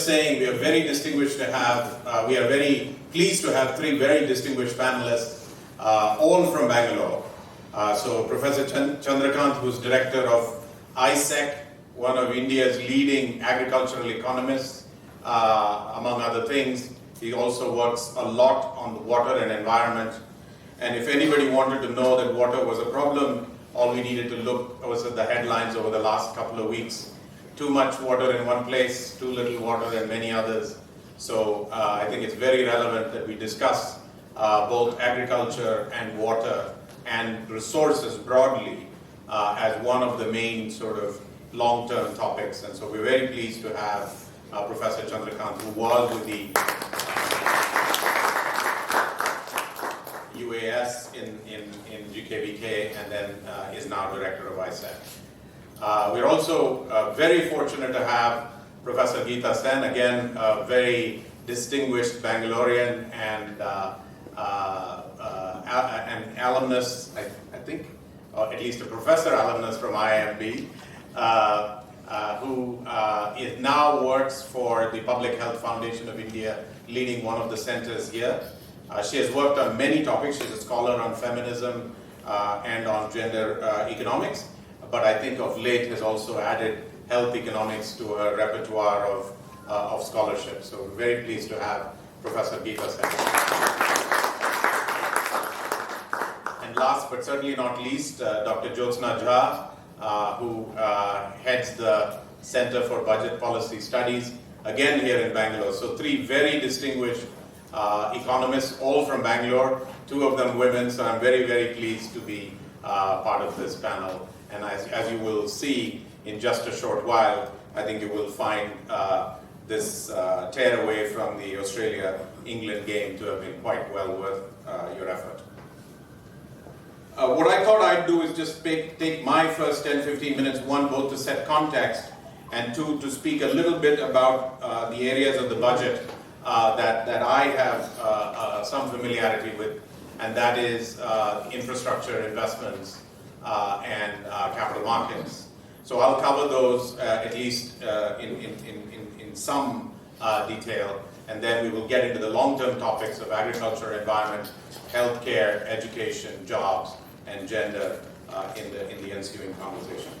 saying, we are very distinguished to have, we are very pleased to have three very distinguished panelists, all from Bangalore. So Professor Chandrakanth, who's director of ISEC, one of India's leading agricultural economists, among other things. He also works a lot on the water and environment. And if anybody wanted to know that water was a problem, all we needed to look was at the headlines over the last couple of weeks. Too much water in one place, too little water in many others. So I think it's very relevant that we discuss both agriculture and water and resources broadly as one of the main sort of long-term topics. And so we're very pleased to have Professor Chandrakanth, who was with the UAS in GKVK and then is now director of ISEC. We're also very fortunate to have Professor Gita Sen, again, a very distinguished Bangalorean and an alumnus, I think, or at least a professor alumnus from IMB, who now works for the Public Health Foundation of India, leading one of the centers here. She has worked on many topics. She's a scholar on feminism and on gender economics, but I think of late has also added health economics to her repertoire of scholarship. So we're very pleased to have Professor Gita Sen. And last but certainly not least, Dr. Jyotsna Jha, who heads the Center for Budget Policy Studies, again here in Bangalore. So three very distinguished economists, all from Bangalore, two of them women, so I'm very, very pleased to be part of this panel. And as you will see in just a short while, I think you will find this tear away from the Australia-England game to have been quite well worth your effort. What I thought I'd do is just take my first 10-15 minutes, one, both to set context, and two, to speak a little bit about the areas of the budget that I have some familiarity with, and that is infrastructure investments and capital markets. So I'll cover those at least in some detail, and then we will get into the long-term topics of agriculture, environment, healthcare, education, jobs, and gender in the ensuing conversation.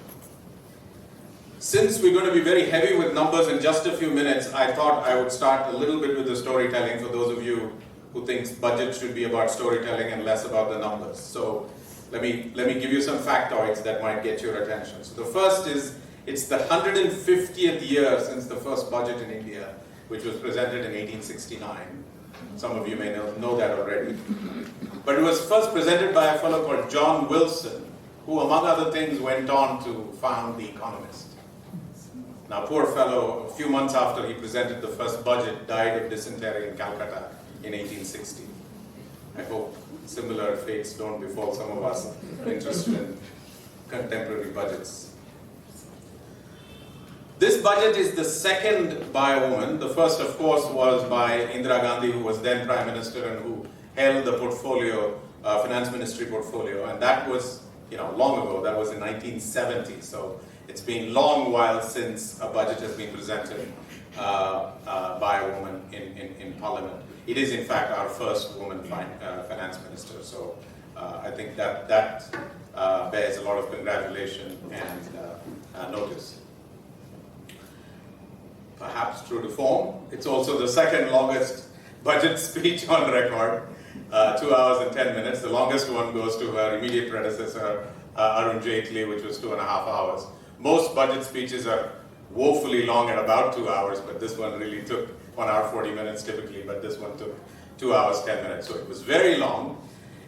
Since we're going to be very heavy with numbers in just a few minutes, I thought I would start a little bit with the storytelling for those of you who think budget should be about storytelling and less about the numbers. So let me give you some factoids that might get your attention. So the first is, it's the 150th year since the first budget in India, which was presented in 1869. Some of you may know that already. But it was first presented by a fellow called John Wilson, who among other things went on to found The Economist. Now, poor fellow, a few months after he presented the first budget, died of dysentery in Calcutta in 1860. I hope similar fates don't befall some of us interested in contemporary budgets. This budget is the second by a woman. The first, of course, was by Indira Gandhi, who was then Prime Minister and who held the portfolio, Finance Ministry portfolio, and that was, long ago. That was in 1970. So it's been a long while since a budget has been presented by a woman in Parliament. It is, in fact, our first woman finance minister. So I think that bears a lot of congratulation and notice. Perhaps true to form, it's also the second longest budget speech on record, 2 hours and 10 minutes. The longest one goes to her immediate predecessor, Arun Jaitley, which was 2.5 hours. Most budget speeches are woefully long at about 2 hours, but this one really took 1 hour 40 minutes typically, but this one took 2 hours 10 minutes. So it was very long,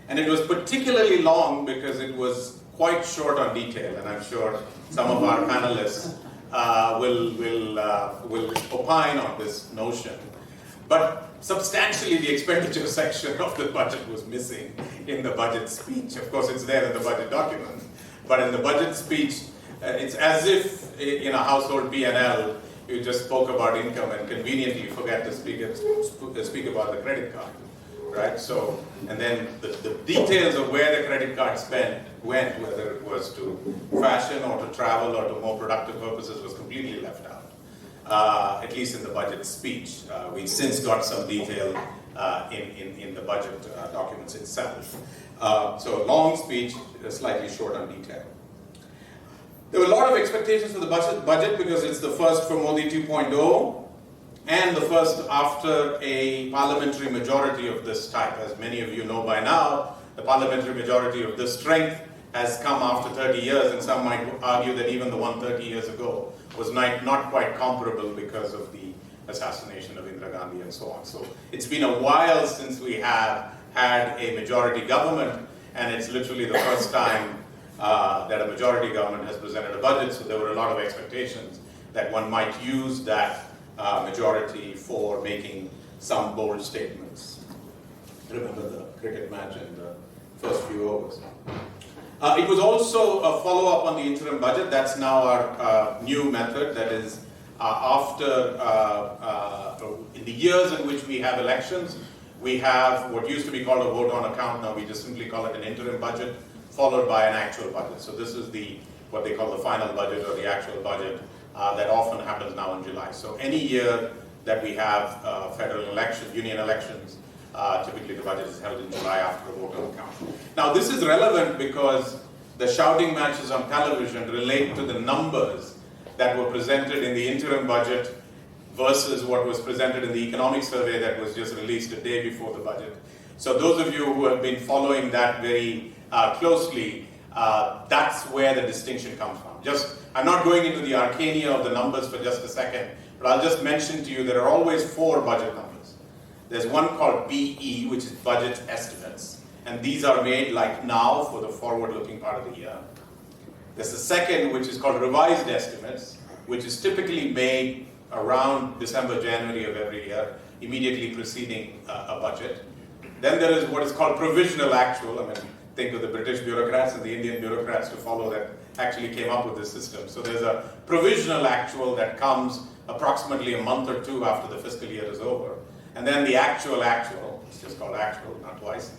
and it was particularly long because it was quite short on detail, and I'm sure some of our panelists will opine on this notion. But substantially, the expenditure section of the budget was missing in the budget speech. Of course, it's there in the budget document, but in the budget speech, it's as if in a household P&L, you just spoke about income and conveniently forget to speak about the credit card, right? So, and then the details of where the credit card went, whether it was to fashion or to travel or to more productive purposes, was completely left out. at least in the budget speech. We've since got some detail in the budget documents itself. So a long speech, slightly short on detail. There were a lot of expectations for the budget because it's the first for Modi 2.0 and the first after a parliamentary majority of this type. As many of you know by now, the parliamentary majority of this strength has come after 30 years, and some might argue that even the one 30 years ago was not quite comparable because of the assassination of Indira Gandhi and so on. So it's been a while since we have had a majority government, and it's literally the first time that a majority government has presented a budget, so there were a lot of expectations that one might use that majority for making some bold statements. Remember the cricket match in the first few overs. It was also a follow-up on the interim budget. That's now our new method. That is, in the years in which we have elections, we have what used to be called a vote on account. Now we just simply call it an interim budget, followed by an actual budget. So this is what they call the final budget or the actual budget that often happens now in July. So any year that we have federal elections, union elections, typically the budget is held in July after a vote on account. Now this is relevant because the shouting matches on television relate to the numbers that were presented in the interim budget versus what was presented in the economic survey that was just released a day before the budget. So those of you who have been following that very closely, that's where the distinction comes from. I'm not going into the arcana of the numbers for just a second, but I'll just mention to you there are always 4 budget numbers. There's one called BE, which is budget estimates, and these are made like now for the forward-looking part of the year. There's the second, which is called revised estimates, which is typically made around December, January of every year, immediately preceding a budget. Then there is what is called provisional actual. I mean, think of the British bureaucrats and the Indian bureaucrats to follow that actually came up with this system. So there's a provisional actual that comes approximately a month or 2 after the fiscal year is over. And then the actual, it's just called actual, not twice,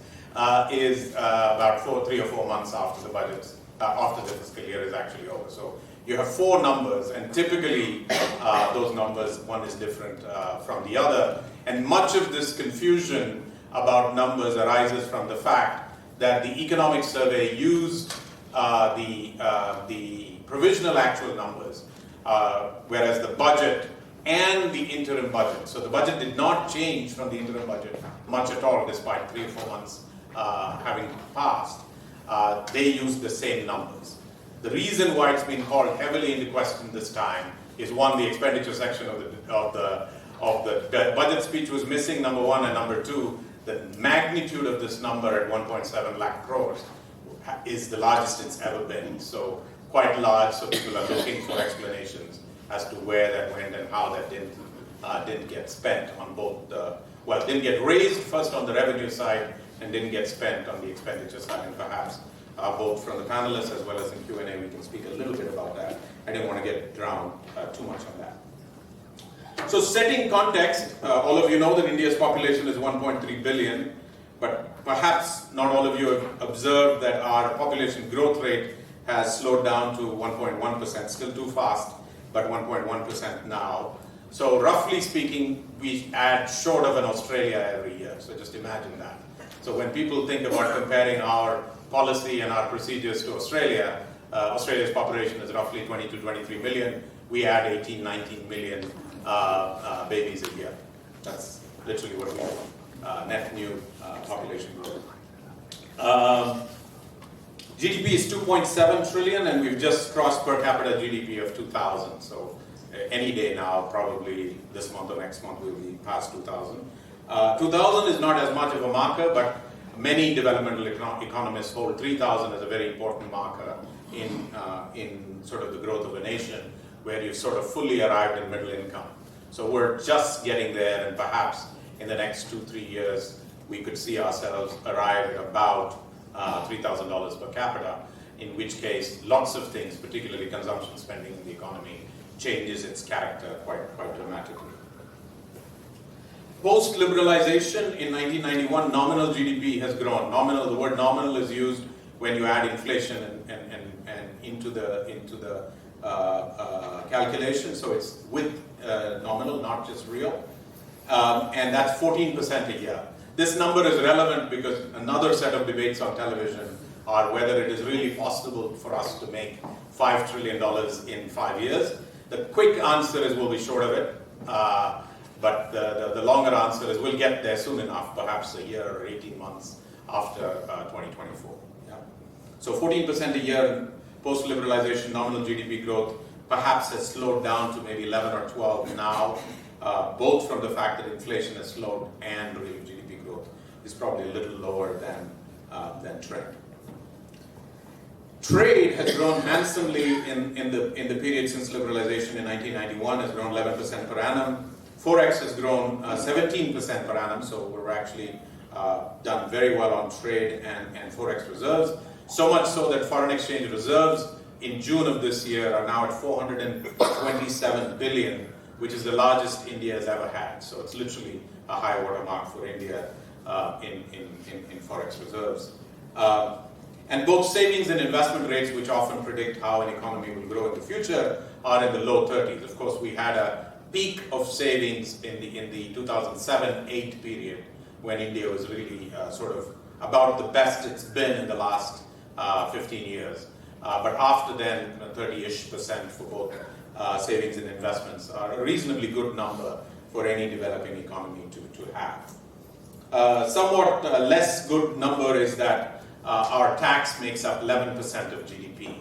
is about 3 or 4 months after the budget, after the fiscal year is actually over. So you have 4 numbers, and typically those numbers, one is different from the other. And much of this confusion about numbers arises from the fact that the economic survey used the provisional actual numbers, whereas the budget and the interim budget. So the budget did not change from the interim budget much at all, despite 3 or 4 months having passed. They used the same numbers. The reason why it's been called heavily into question this time is, one, the expenditure section of the budget speech was missing, number 1, and number 2, the magnitude of this number at 1.7 lakh crores is the largest it's ever been. So quite large, so people are looking for explanations as to where that went and how that didn't get spent on both didn't get raised first on the revenue side and didn't get spent on the expenditure side, and perhaps both from the panelists as well as in Q&A we can speak a little bit about that. I didn't want to get drowned too much on that. So setting context, all of you know that India's population is 1.3 billion, but perhaps not all of you have observed that our population growth rate has slowed down to 1.1%, still too fast, but 1.1% now. So roughly speaking, we add short of an Australia every year, so just imagine that. So when people think about comparing our policy and our procedures to Australia, Australia's population is roughly 20 to 23 million. We add 18, 19 million babies a year. That's literally what we do, net new population growth. GDP is 2.7 trillion, and we've just crossed per capita GDP of 2,000. So any day now, probably this month or next month, we'll be past 2,000. 2,000 is not as much of a marker, but many developmental economists hold 3,000 as a very important marker in sort of the growth of a nation, where you've sort of fully arrived in middle income. So we're just getting there, and perhaps in the next 2-3 years, we could see ourselves arrive at about $3,000 per capita, in which case lots of things, particularly consumption spending in the economy, changes its character quite dramatically. Post-liberalization in 1991, nominal GDP has grown. The word nominal is used when you add inflation and into the calculation, so it's with nominal, not just real, and that's 14% a year. This number is relevant because another set of debates on television are whether it is really possible for us to make $5 trillion in 5 years. The quick answer is we'll be short of it, but the longer answer is we'll get there soon enough, perhaps a year or 18 months after 2024. Yeah. So 14% a year post-liberalization nominal GDP growth perhaps has slowed down to maybe 11 or 12 now, both from the fact that inflation has slowed and real GDP growth is probably a little lower than trend. Trade has grown handsomely in the period since liberalization in 1991, has grown 11% per annum. Forex has grown 17% per annum, so we're actually done very well on trade and Forex reserves. So much so that foreign exchange reserves in June of this year are now at 427 billion, which is the largest India has ever had. So it's literally a high watermark for India in Forex reserves. And both savings and investment rates, which often predict how an economy will grow in the future, are in the low 30s. Of course, we had a peak of savings in the 2007-8 period when India was really sort of about the best it's been in the last 15 years. But after then, 30-ish% for both savings and investments are a reasonably good number for any developing economy to have. Somewhat less good number is that our tax makes up 11% of GDP,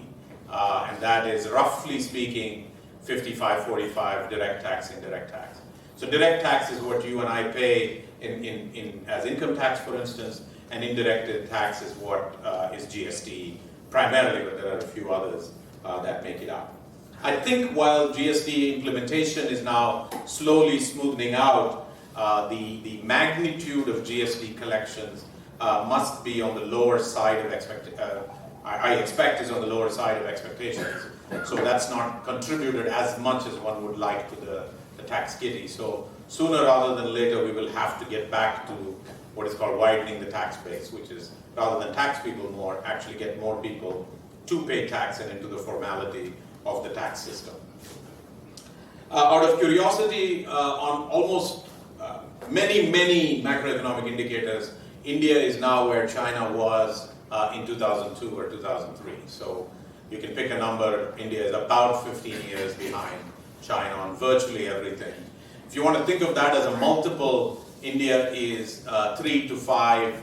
and that is roughly speaking 55-45 direct tax, indirect tax. So direct tax is what you and I pay as income tax, for instance, and indirect tax is what is GST primarily, but there are a few others that make it up. I think while GST implementation is now slowly smoothing out, the magnitude of GST collections must be on the lower side of I expect is on the lower side of expectations. So that's not contributed as much as one would like to the tax kitty. So sooner rather than later, we will have to get back to what is called widening the tax base, which is rather than tax people more, actually get more people to pay tax and into the formality of the tax system. Out of curiosity, on almost many macroeconomic indicators, India is now where China was in 2002 or 2003. So you can pick a number. India is about 15 years behind China on virtually everything. If you want to think of that as a multiple, India is 3 to 5,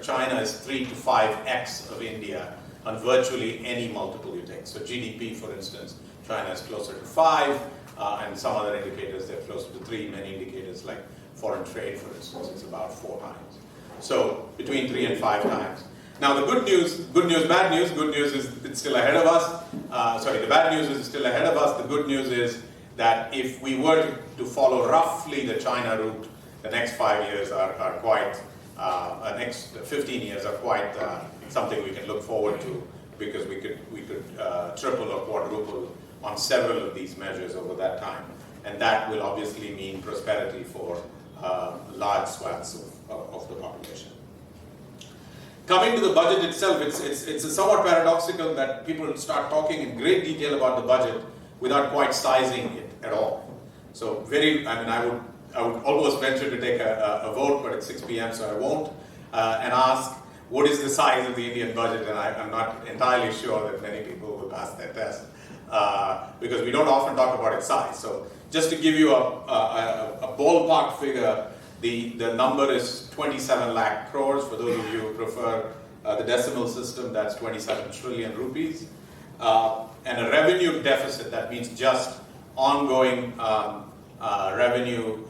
China is 3 to 5x of India on virtually any multiple you take. So GDP, for instance, China is closer to 5, and some other indicators they're closer to 3. Many indicators like foreign trade, for instance, is about 4 times. So between 3 and 5 times. Now the good news, bad news. Good news is it's still ahead of us. The bad news is it's still ahead of us. The good news is that if we were to follow roughly the China route, the next 5 years are quite, next 15 years are quite something we can look forward to, because we could triple or quadruple on several of these measures over that time. And that will obviously mean prosperity for large swaths of the population. Coming to the budget itself, it's somewhat paradoxical that people start talking in great detail about the budget without quite sizing it at all. So I would almost venture to take a vote, but it's 6 p.m. so I won't, and ask what is the size of the Indian budget, and I'm not entirely sure that many people will pass that test, because we don't often talk about its size. So just to give you a ballpark figure, the number is 27 lakh crores. For those of you who prefer the decimal system, that's 27 trillion rupees. And a revenue deficit, that means just ongoing revenue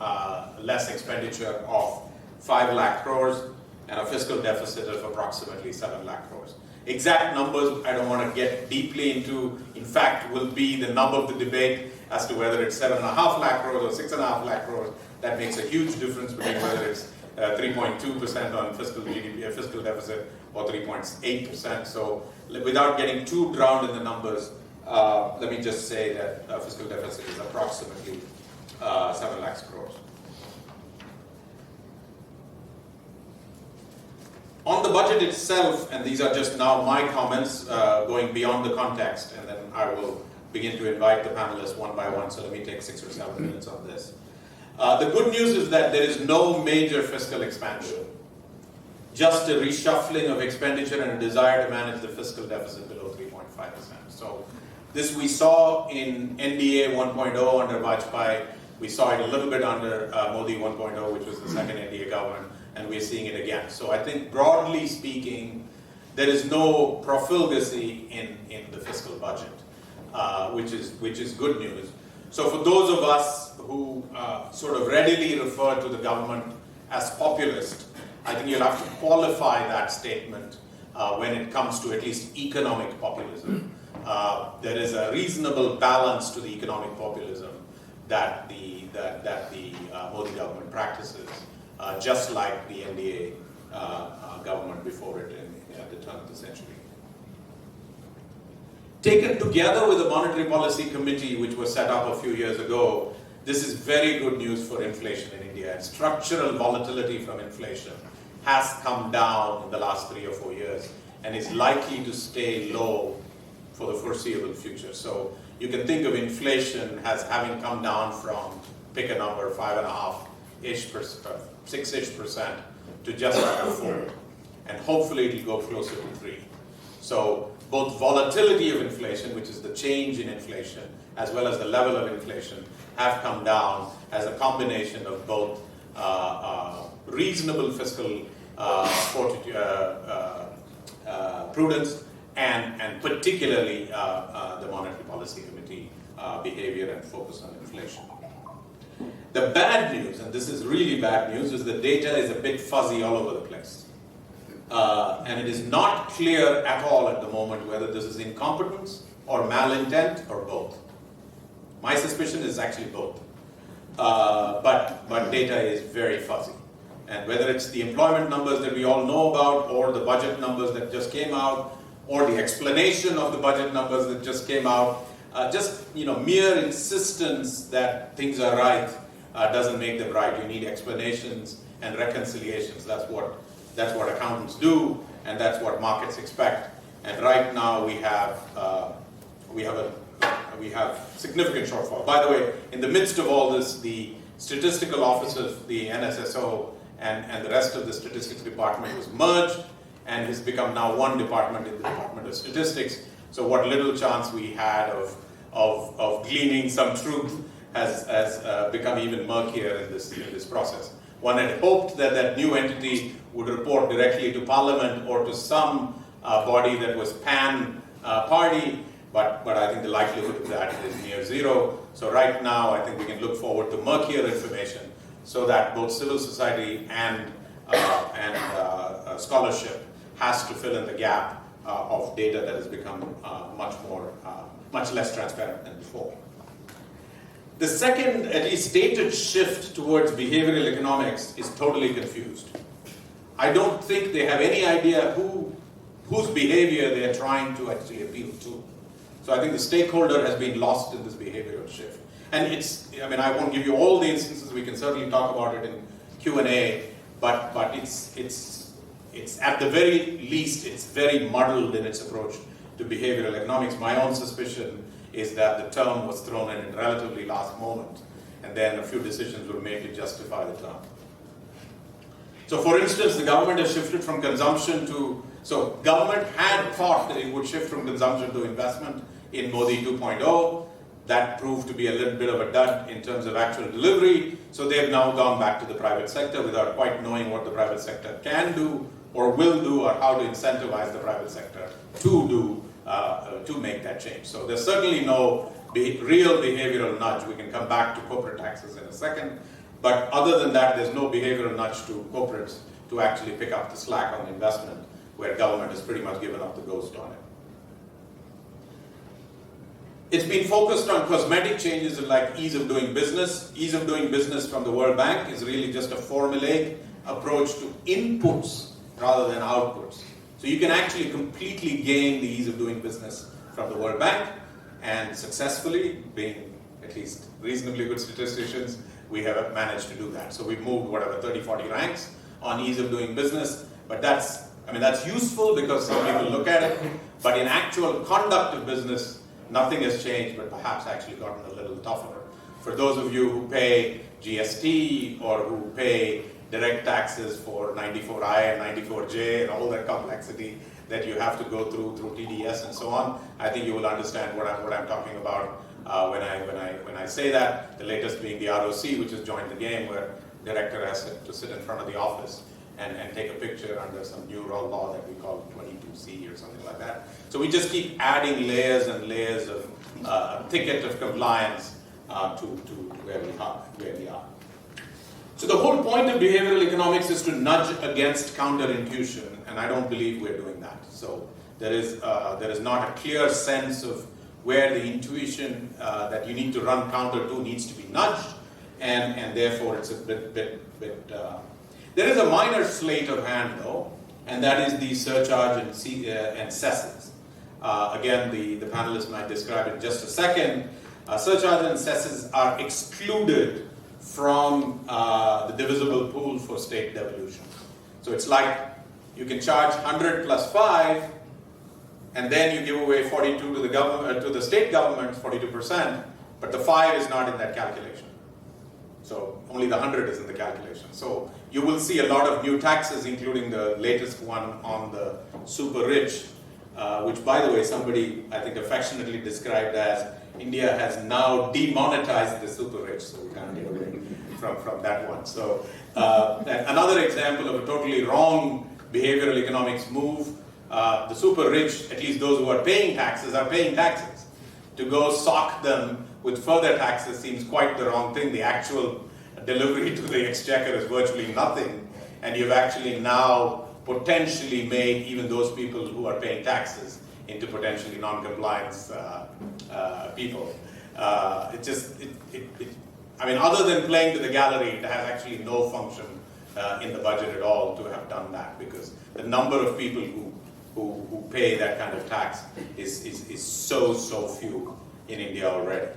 less expenditure of 5 lakh crores, and a fiscal deficit of approximately 7 lakh crores. Exact numbers I don't want to get deeply into. In fact, will be the nub of the debate as to whether it's 7.5 lakh crores or 6.5 lakh crores. That makes a huge difference between whether it's 3.2% on fiscal GDP, fiscal deficit, or 3.8%. So without getting too drowned in the numbers, let me just say that fiscal deficit is approximately 7 lakhs crores. On the budget itself, and these are just now my comments going beyond the context, and then I will begin to invite the panelists one by one, so let me take 6 or 7 minutes on this. The good news is that there is no major fiscal expansion, just a reshuffling of expenditure and a desire to manage the fiscal deficit below 3.5%. So this we saw in NDA 1.0 under Vajpayee, we saw it a little bit under Modi 1.0, which was the second NDA government, and we're seeing it again. So I think broadly speaking, there is no profligacy in the fiscal budget, which is good news. So for those of us who sort of readily refer to the government as populist, I think you'll have to qualify that statement when it comes to at least economic populism. There is a reasonable balance to the economic populism that the Modi government practices, just like the NDA government before it at the turn of the century. Taken together with the Monetary Policy Committee, which was set up a few years ago, this is very good news for inflation in India. And structural volatility from inflation has come down in the last 3 or 4 years and is likely to stay low for the foreseeable future. So you can think of inflation as having come down from, pick a number, 5.5-ish percent, 6-ish percent to just under 4. And hopefully it will go closer to 3. So both volatility of inflation, which is the change in inflation, as well as the level of inflation, have come down as a combination of both reasonable fiscal prudence and particularly the Monetary Policy Committee behavior and focus on inflation. The bad news, and this is really bad news, is the data is a bit fuzzy all over the place. And it is not clear at all at the moment whether this is incompetence or malintent or both. My suspicion is actually both. But data is very fuzzy. And whether it's the employment numbers that we all know about, or the budget numbers that just came out, or the explanation of the budget numbers that just came out, mere insistence that things are right doesn't make them right. You need explanations and reconciliations. That's what accountants do, and that's what markets expect. And right now we have significant shortfall. By the way, in the midst of all this, the statistical offices, the NSSO, and the rest of the statistics department was merged and has become now one department in the Department of Statistics. So what little chance we had of gleaning some truth has become even murkier in this process. One had hoped that that new entity would report directly to Parliament or to some body that was pan-party, but I think the likelihood of that is near zero. So right now, I think we can look forward to murkier information so that both civil society and scholarship has to fill in the gap of data that has become much less transparent than before. The second, at least stated shift towards behavioral economics is totally confused. I don't think they have any idea whose behavior they are trying to actually appeal to. So I think the stakeholder has been lost in this behavioral shift. And I won't give you all the instances, we can certainly talk about it in Q&A, but it's at the very least, it's very muddled in its approach to behavioral economics. My own suspicion is that the term was thrown in relatively last moment, and then a few decisions were made to justify the term. So for instance, the government has shifted from consumption to, so government had thought that it would shift from consumption to investment in Modi 2.0. That proved to be a little bit of a dud in terms of actual delivery. So they've now gone back to the private sector without quite knowing what the private sector can do or will do, or how to incentivize the private sector to make that change. So there's certainly no real behavioral nudge. We can come back to corporate taxes in a second. But other than that, there's no behavioral nudge to corporates to actually pick up the slack on investment, where government has pretty much given up the ghost on it. It's been focused on cosmetic changes like ease of doing business. Ease of doing business from the World Bank is really just a formulaic approach to inputs rather than outputs. So you can actually completely gain the ease of doing business from the World Bank, and successfully, being at least reasonably good statisticians, we have managed to do that. So we've moved 30, 40 ranks on ease of doing business, but that's useful because some people look at it, but in actual conduct of business, nothing has changed, but perhaps actually gotten a little tougher. For those of you who pay GST or who pay direct taxes for 94I and 94J and all that complexity that you have to go through TDS and so on, I think you will understand what I'm talking about when I say that. The latest being the ROC, which has joined the game, where the director has to sit in front of the office and take a picture under some new law that we call 22C or something like that. So we just keep adding layers and layers of thicket of compliance to where we are. So the whole point of behavioral economics is to nudge against counterintuition, and I don't believe we're doing that. So there is not a clear sense of where the intuition that you need to run counter to needs to be nudged, and therefore it's a bit. There is a minor sleight of hand though, and that is the surcharge and cesses. Again, the panelists might describe it in just a second. Surcharge and cesses are excluded from the divisible pool for state devolution. So it's like you can charge 100 plus 5, and then you give away 42 to the government, to the state government, 42%, but the 5 is not in that calculation. So only the 100 is in the calculation. So you will see a lot of new taxes, including the latest one on the super rich, which, by the way, somebody I think affectionately described as India has now demonetized the super rich, so we can't get away from that one. So another example of a totally wrong behavioral economics move. The super rich, at least those who are paying taxes. To go sock them with further taxes seems quite the wrong thing. The actual delivery to the exchequer is virtually nothing, and you've actually now potentially made even those people who are paying taxes into potentially non-compliance people. I mean, other than playing to the gallery, it has actually no function in the budget at all to have done that, because the number of people who pay that kind of tax is so few in India already.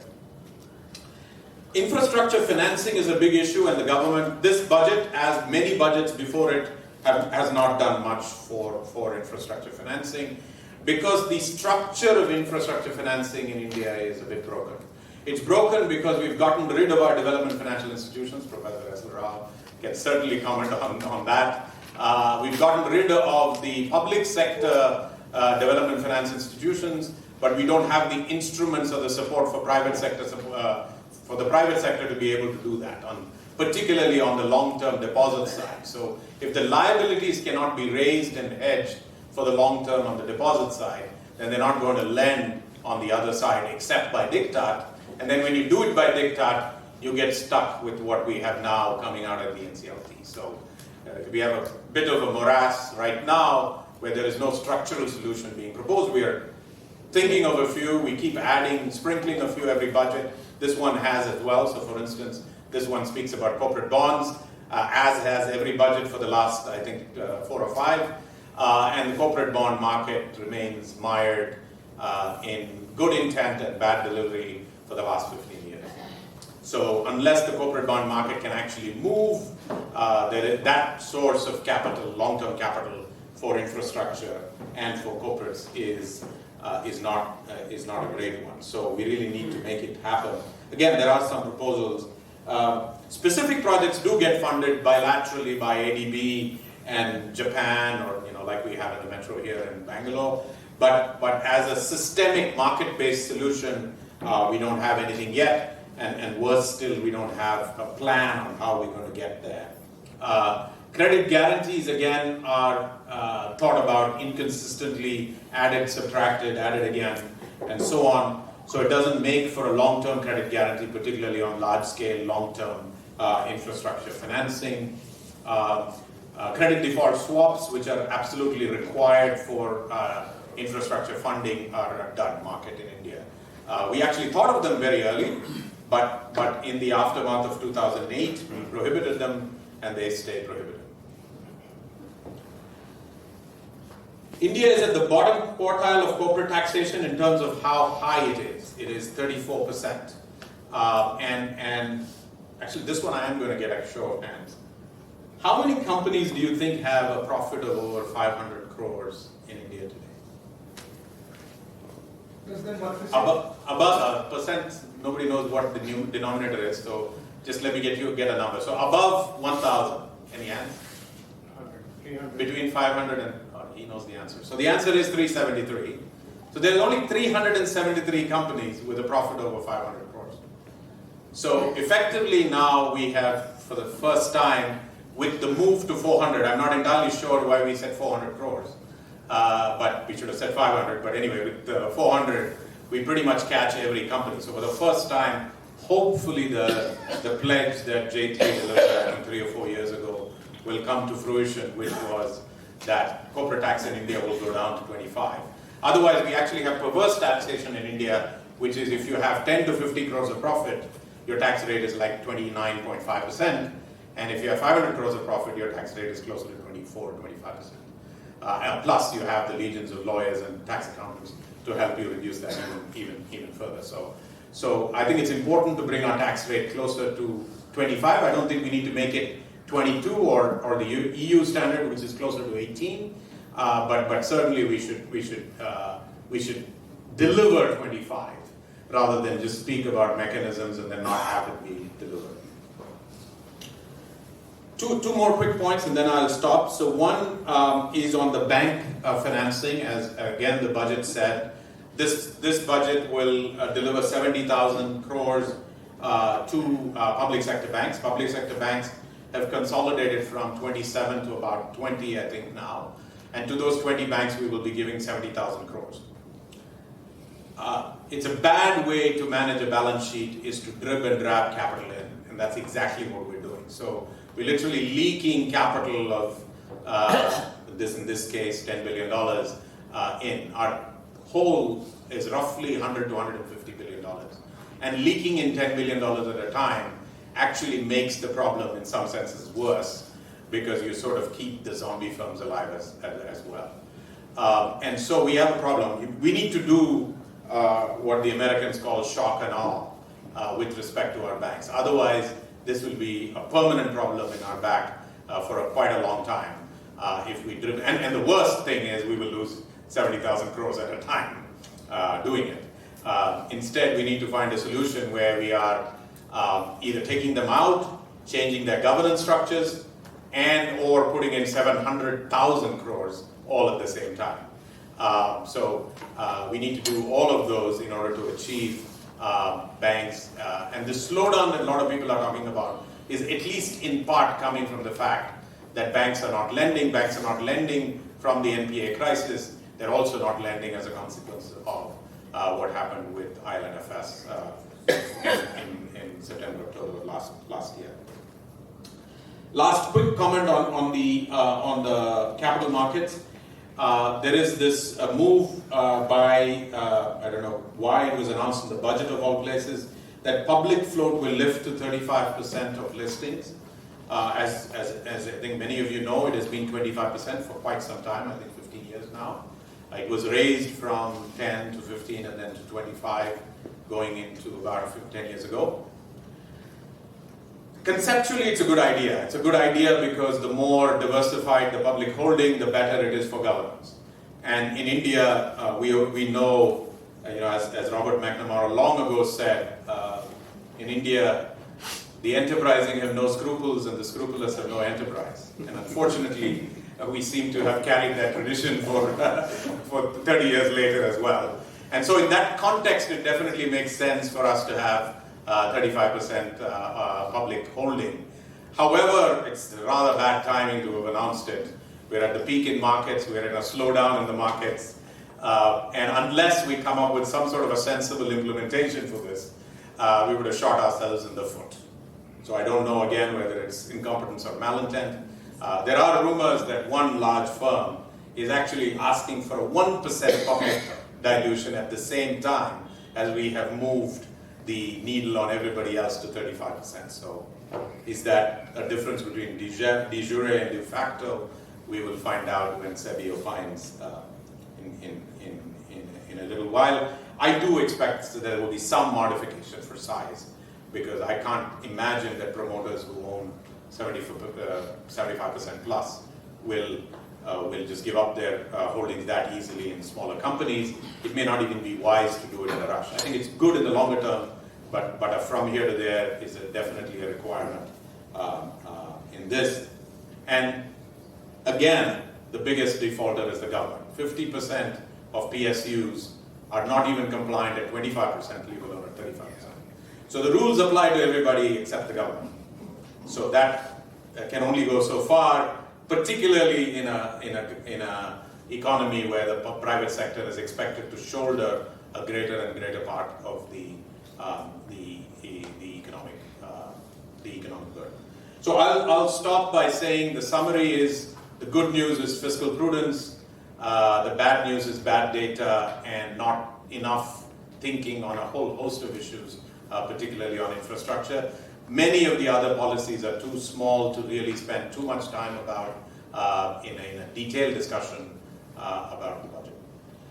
Infrastructure financing is a big issue, and the government, this budget, as many budgets before it, has not done much for infrastructure financing, because the structure of infrastructure financing in India is a bit broken. It's broken because we've gotten rid of our development financial institutions. Professor S. Rao can certainly comment on that. We've gotten rid of the public sector development finance institutions, but we don't have the instruments or the support for private sector for the private sector to be able to do that, particularly on the long-term deposit side. So if the liabilities cannot be raised and hedged for the long term on the deposit side, then they're not going to lend on the other side except by diktat. And then when you do it by diktat, you get stuck with what we have now coming out of the NCLT. So we have a bit of a morass right now where there is no structural solution being proposed. We are thinking of a few. We keep adding, sprinkling a few every budget. This one has as well. So for instance, this one speaks about corporate bonds, as has every budget for the last, I think, 4 or 5. And the corporate bond market remains mired in good intent and bad delivery for the last 15 years. So unless the corporate bond market can actually move, that source of capital, long-term capital for infrastructure and for corporates is not a great one. So we really need to make it happen. Again, there are some proposals. Specific projects do get funded bilaterally by ADB and Japan, or like we have in the metro here in Bangalore. But as a systemic market-based solution, we don't have anything yet, and worse still, we don't have a plan on how we're going to get there. Credit guarantees, again, are thought about inconsistently, added, subtracted, added again, and so on. So it doesn't make for a long-term credit guarantee, particularly on large-scale, long-term infrastructure financing. Credit default swaps, which are absolutely required for infrastructure funding, are a dud market in India. We actually thought of them very early, but in the aftermath of 2008, we prohibited them, and they stay prohibited. India is at the bottom quartile of corporate taxation in terms of how high it is. It is 34%. And actually, this one I am going to get a show of hands. How many companies do you think have a profit of over 500 crores in India today? Less than 1%? Above percent, nobody knows what the new denominator is, so just let me get a number. So above 1,000, any hands? 300. Between 500 and, he knows the answer. So the answer is 373. So there's only 373 companies with a profit over 500 crores. So effectively now we have, for the first time, with the move to 400, I'm not entirely sure why we said 400 crores, but we should have said 500. But anyway, with 400, we pretty much catch every company. So for the first time, hopefully the pledge that JT delivered, I think 3 or 4 years ago, will come to fruition, which was that corporate tax in India will go down to 25. Otherwise, we actually have perverse taxation in India, which is if you have 10 to 50 crores of profit, your tax rate is like 29.5%. And if you have 500 crores of profit, your tax rate is closer to 24, 25%. Plus, you have the legions of lawyers and tax accountants to help you reduce that even further. So I think it's important to bring our tax rate closer to 25. I don't think we need to make it 22 or the EU standard, which is closer to 18. But certainly we should deliver 25 rather than just speak about mechanisms and then not have it be delivered. Two more quick points and then I'll stop. So one is on the bank financing, as again the budget said. This budget will deliver 70,000 crores to public sector banks. Public sector banks have consolidated from 27 to about 20, I think now. And to those 20 banks, we will be giving 70,000 crores. It's a bad way to manage a balance sheet is to drib and drab capital in, and that's exactly what we're doing. So we're literally leaking capital of in this case, $10 billion in. Our whole is roughly $100 to $150 billion. And leaking in $10 billion at a time actually makes the problem in some senses worse because you sort of keep the zombie firms alive as well. And so we have a problem. We need to do what the Americans call shock and awe with respect to our banks. Otherwise, this will be a permanent problem in our back for quite a long time. If we drip, and the worst thing is we will lose 70,000 crores at a time doing it. Instead, we need to find a solution where we are either taking them out, changing their governance structures, and or putting in 700,000 crores all at the same time. So we need to do all of those in order to achieve banks. And the slowdown that a lot of people are talking about is at least in part coming from the fact that banks are not lending. Banks are not lending from the NPA crisis. They're also not lending as a consequence of what happened with IL&FS in September, October last year. Last quick comment on the capital markets. There is this move by, I don't know why it was announced in the budget of all places, that public float will lift to 35% of listings. As I think many of you know, it has been 25% for quite some time, I think 15 years now. It was raised from 10 to 15 and then to 25 going into about 10 years ago. Conceptually, it's a good idea. It's a good idea because the more diversified the public holding, the better it is for governance. And in India, we know, as Robert McNamara long ago said, in India, the enterprising have no scruples and the scrupulous have no enterprise. And unfortunately, we seem to have carried that tradition for 30 years later as well. And so in that context, it definitely makes sense for us to have 35% public holding. However, it's rather bad timing to have announced it. We're at the peak in markets, we're in a slowdown in the markets, and unless we come up with some sort of a sensible implementation for this, we would have shot ourselves in the foot. So I don't know again whether it's incompetence or malintent. There are rumors that one large firm is actually asking for a 1% public dilution at the same time as we have moved the needle on everybody else to 35%. So is that a difference between de jure and de facto? We will find out when SEBI opines in a little while. I do expect that there will be some modification for size because I can't imagine that promoters who own 75% plus will will just give up their holdings that easily in smaller companies. It may not even be wise to do it in a rush. I think it's good in the longer term, but from here to there is definitely a requirement in this. And again, the biggest defaulter is the government. 50% of PSUs are not even compliant at 25%, leave alone at 35%. So the rules apply to everybody except the government. So that can only go so far, particularly in a economy where the private sector is expected to shoulder a greater and greater part of the economic burden. So I'll stop by saying the summary is the good news is fiscal prudence, the bad news is bad data and not enough thinking on a whole host of issues, particularly on infrastructure. Many of the other policies are too small to really spend too much time about in a detailed discussion about the budget.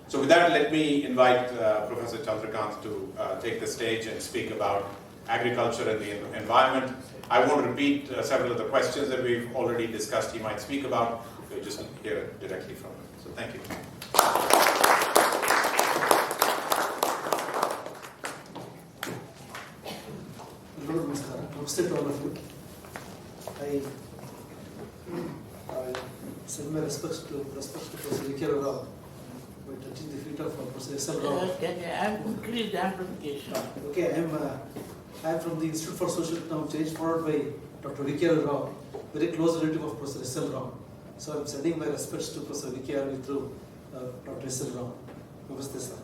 So with that, let me invite Professor Chandrakanth to take the stage and speak about agriculture and the environment. I won't repeat several of the questions that we've already discussed he might speak about. We'll just hear it directly from him. So thank you. Namaste to all of you. I send my respects to Professor Gita Rao by touching the feet of Professor S.L. Rao. Can you increase the amplification? Okay, I am from the Institute for Social Economic Change, followed by Dr. Gita Rao, very close relative of Professor S.L. Rao. So I am sending my respects to Professor Gita through Dr. S.L. Rao. Namaste, sir.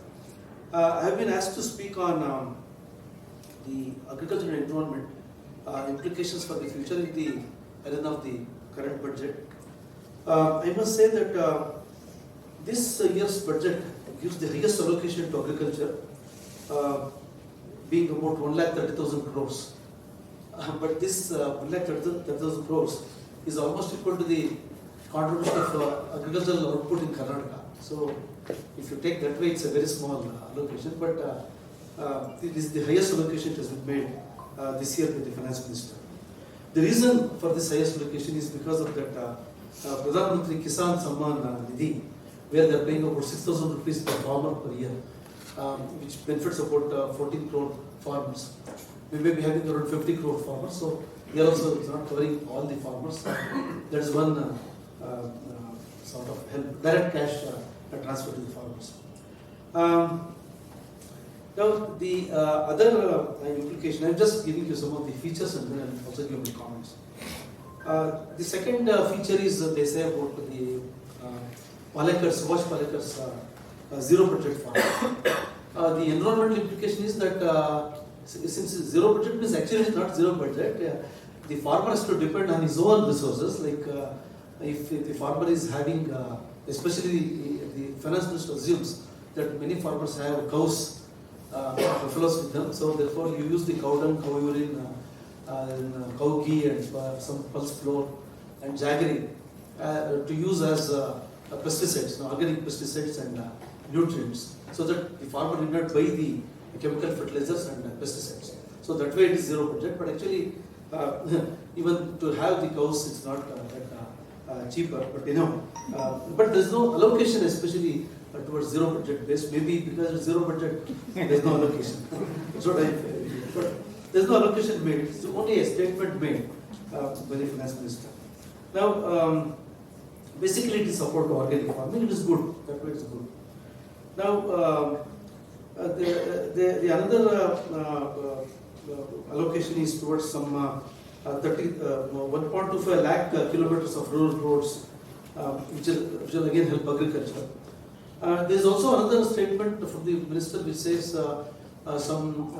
I have been asked to speak on the agriculture and environment implications for the future in the arena of the current budget. I must say that this year's budget gives the highest allocation to agriculture, being about 1,30,000 crores. But this 1,30,000 crores is almost equal to the contribution of agricultural output in Karnataka. So if you take that way, it's a very small allocation, but it is the highest allocation that has been made this year by the finance minister. The reason for this highest allocation is because of that Pradhan Mantri Kisan Samman Nidhi, where they are paying about 6,000 rupees per farmer per year, which benefits about 14 crore farmers. We may be having around 50 crore farmers, so here also it's not covering all the farmers. That is one sort of help, direct cash transfer to the farmers. Now, the other implication, I'm just giving you some of the features and then I'll also give my comments. The second feature is they say about the Subhash Palekar's zero budget farm. The environmental implication is that since zero budget means actually it's not zero budget, the farmer has to depend on his own resources. Like if the farmer is having, especially the finance minister assumes that many farmers have cows, buffaloes with them, so therefore you use the cow dung, cow urine, cow ghee and some pulse flour and jaggery to use as pesticides, organic pesticides and nutrients, so that the farmer need not buy the chemical fertilizers and pesticides. So that way it is zero budget, but actually even to have the cows it's not that cheaper, but but there is no allocation especially towards zero budget base. Maybe because it's zero budget there is no allocation. So but there is no allocation made, it's only a statement made by the finance minister. Now basically it is support to organic farming, it is good, that way it is good. Now the another allocation is towards some 1.25 lakh kilometers of rural roads, which will again help agriculture. There is also another statement from the minister which says some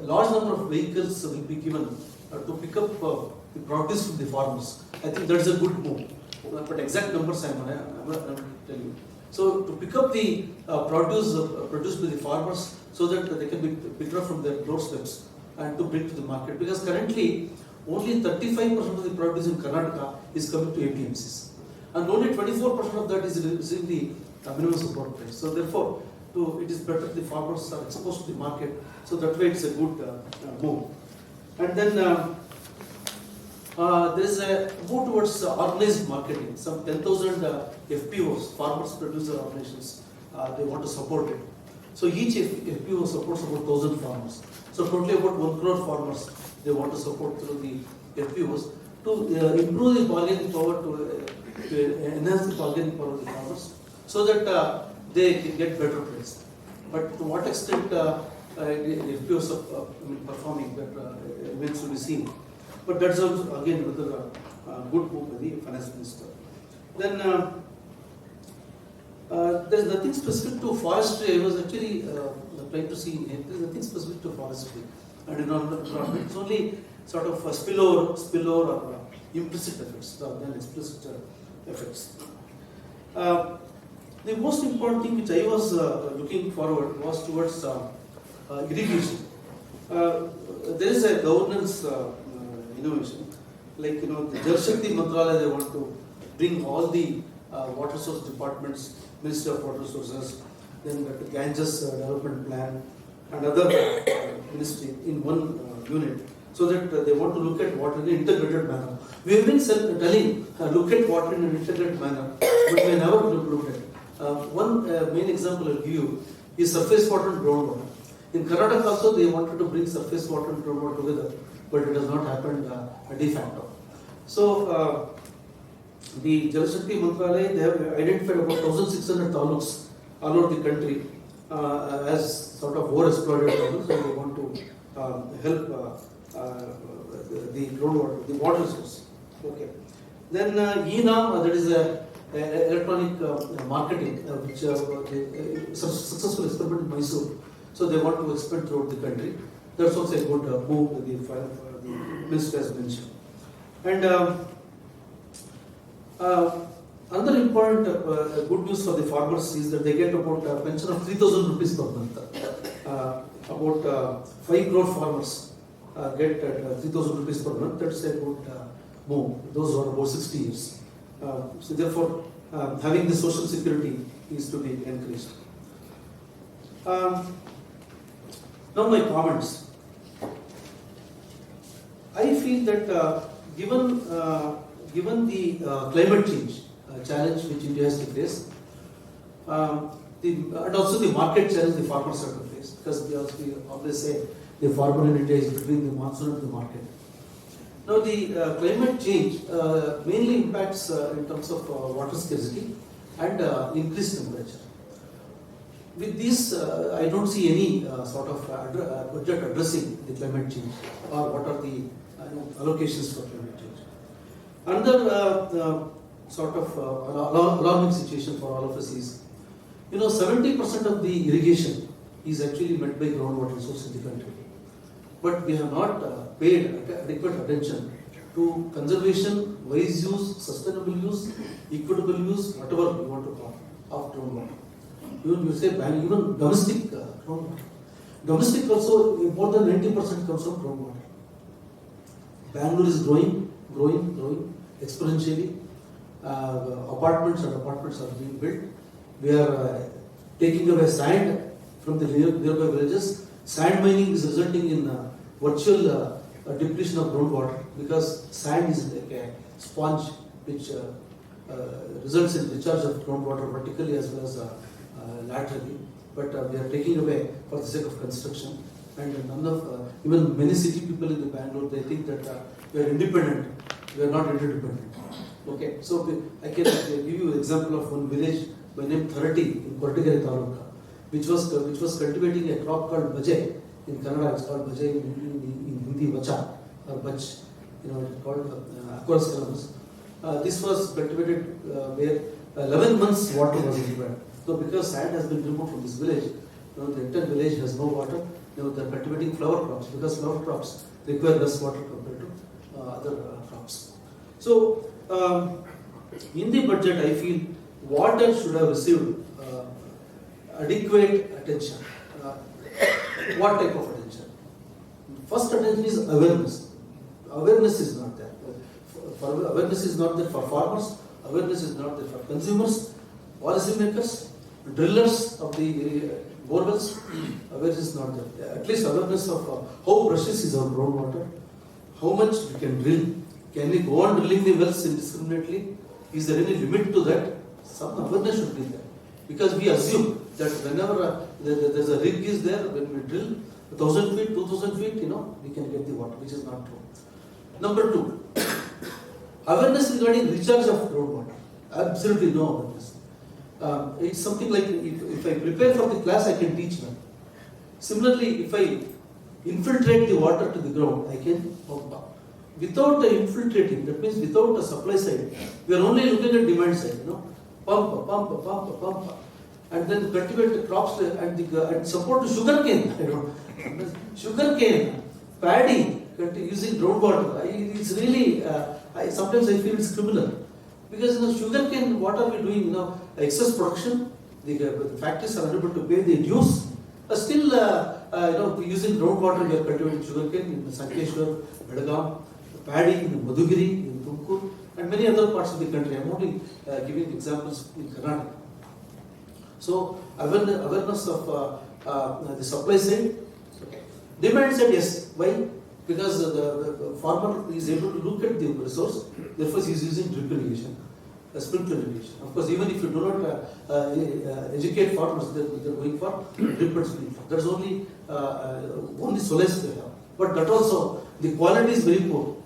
large number of vehicles will be given to pick up the produce from the farmers. I think that is a good move, but exact numbers I am not tell you. So to pick up the produce produced by the farmers so that they can be picked up from their doorsteps and to bring to the market, because currently only 35% of the produce in Karnataka is coming to APMCs and only 24% of that is receiving the minimum support price. So therefore it is better the farmers are exposed to the market, so that way it's a good move. And then There is a move towards organized marketing. Some 10,000 FPOs, farmers producer organizations, they want to support it. So each FPO supports about 1,000 farmers. So totally about 1 crore farmers they want to support through the FPOs to improve the bargaining power, to enhance the bargaining power of the farmers, so that they can get better price. But to what extent the FPOs are performing, that remains to be seen. But that's also again another good move by the finance minister. Then there's nothing specific to forestry. I was actually trying to see there's nothing specific to forestry and environment. It's only sort of a spillover or implicit effects rather than explicit effects. The most important thing which I was looking forward was towards irrigation. There is a governance innovation, like the Jal Shakti Mantralaya, they want to bring all the water source departments, Ministry of Water Resources, then the Ganges Development Plan and other ministry in one unit, so that they want to look at water in an integrated manner. We have been telling look at water in an integrated manner, but we never looked at it. One main example I'll give you is surface water and groundwater. In Karnataka also they wanted to bring surface water and groundwater together, but it has not happened de facto. So the Jal Shakti Mantralaya, they have identified about 1,600 taluks all over the country as sort of overexploited taluks, and they want to help the groundwater, the water source. Okay. Then ENAM, that is electronic marketing, which successful experiment in Mysore. So they want to expand throughout the country. That's also a good move that the minister has mentioned. And another important good news for the farmers is that they get about a pension of 3,000 rupees per month. About 5 crore farmers get 3,000 rupees per month. That's a good move. Those who are about 60 years. So therefore, having the social security is to be encouraged. Now my comments. I feel that given the climate change challenge which India has to face, and also the market challenge the farmers have to face, because we always say the farmer in India is between the monsoon and the market. Now the climate change mainly impacts in terms of water scarcity and increased temperature. With this, I don't see any sort of budget addressing the climate change or what are the allocations for climate change. Another sort of alarming situation for all of us is, 70% of the irrigation is actually met by groundwater resources in the country. But we have not paid adequate attention to conservation, wise use, sustainable use, equitable use, whatever we want to call, of groundwater. Even you say even domestic groundwater. Domestic also more than 90% comes from groundwater. Bangalore is growing exponentially. Apartments are being built. We are taking away sand from the nearby villages. Sand mining is resulting in virtual depletion of groundwater, because sand is like a sponge which results in discharge of groundwater vertically as well as laterally. But we are taking away for the sake of construction. And none of even many city people in the Bangalore, they think that we are independent. We are not interdependent. Okay, so I can give you an example of one village by name Tharati in Kortigari Taluka, which was cultivating a crop called Bajai. In Kannada, it's called Bajai, in Hindi, Bacha or Bach. It's called Aquarius calamus. This was cultivated where 11 months water was required. So because sand has been removed from this village, the entire village has no water. They are cultivating flower crops, because flower crops require less water compared to other crops. So in the budget, I feel water should have received adequate attention. What type of attention? First attention is awareness. Awareness is not there. Awareness is not there for farmers. Awareness is not there for consumers, policymakers, drillers of the borewells. Awareness is not there. At least awareness of how precious is our groundwater, how much we can drill, Can we go on drilling the wells indiscriminately? Is there any limit to that? Some awareness should be there. Because we assume that whenever there's a rig is there, when we drill 1,000 feet, 2,000 feet, we can get the water, which is not true. Number two, awareness regarding recharge of groundwater. Absolutely no awareness. It's something like if I prepare for the class, I can teach them. Similarly, if I infiltrate the water to the ground, I can pump up. Without infiltrating, that means without a supply side, we are only looking at demand side, pump, and then cultivate the crops and support the sugar cane. Sugar cane, paddy, using groundwater. It's really, sometimes I feel it's criminal. Because sugar cane, what are we doing? Excess production, the factories are unable to pay the dues. Still, using groundwater, we are cultivating sugar cane in Sankeshwar, Bedagam, paddy in Madhugiri, in Tumkur, and many other parts of the country. I am only giving examples in Karnataka. So, awareness of the supply side. Okay. Demand side, yes. Why? Because the farmer is able to look at the resource, therefore he is using drip irrigation, sprinkler irrigation. Of course, even if you do not educate farmers, they are going for drip and sprinkler. That's only solace they have. But that also, the quality is very poor.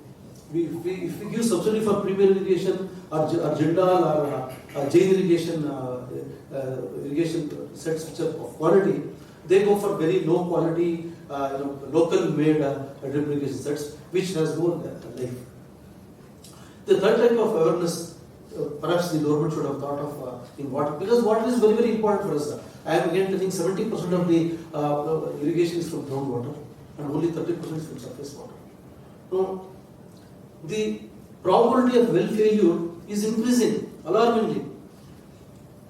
If we give subsidy for premier irrigation or Jindal or Jain irrigation sets which are of quality, they go for very low quality, local made drip irrigation sets which has no life. The third type of awareness, perhaps the government should have thought of in water, because water is very, very important for us. I am again telling 70% of the irrigation is from groundwater and only 30% is from surface water. Now, the probability of well failure is increasing alarmingly.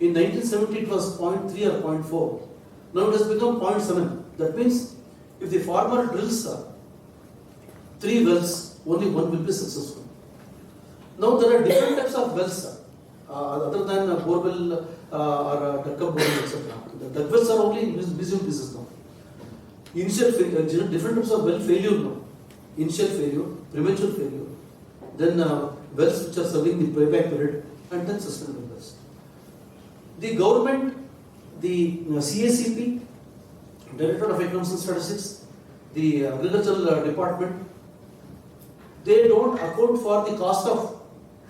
In 1970 it was 0.3 or 0.4. Now it has become 0.7. That means if the farmer drills 3 wells, only 1 will be successful. Now there are different types of wells other than borewell or duck borewell, etc. The duck wells are only in museum pieces now. Initial failure, different types of well failure now. Initial failure, premature failure, then wells which are serving the payback period, and then sustainable wells. The government, the CACP, Director of Economics and Statistics, the Agricultural Department, they don't account for the cost of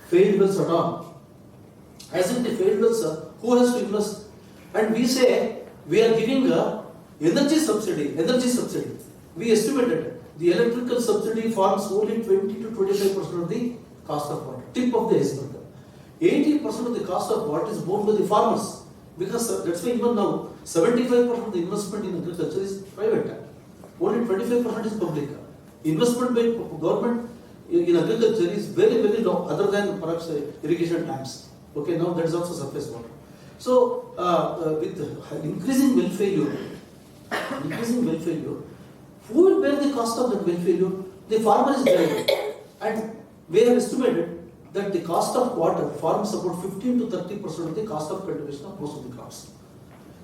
failed wells at all. As in the failed wells, who has to invest? And we say we are giving energy subsidy. We estimated the electrical subsidy forms only 20 to 25% of the cost of water, tip of the iceberg. 80% of the cost of water is borne by the farmers, because that's why even now 75% of the investment in agriculture is private. Only 25% is public. Investment by government in agriculture is very, very low, other than perhaps irrigation tanks. Okay, now that is also surface water. So, with increasing well failure, who will bear the cost of that well failure? The farmer is bearing. And we have estimated that the cost of water forms about 15 to 30% of the cost of cultivation of most of the crops.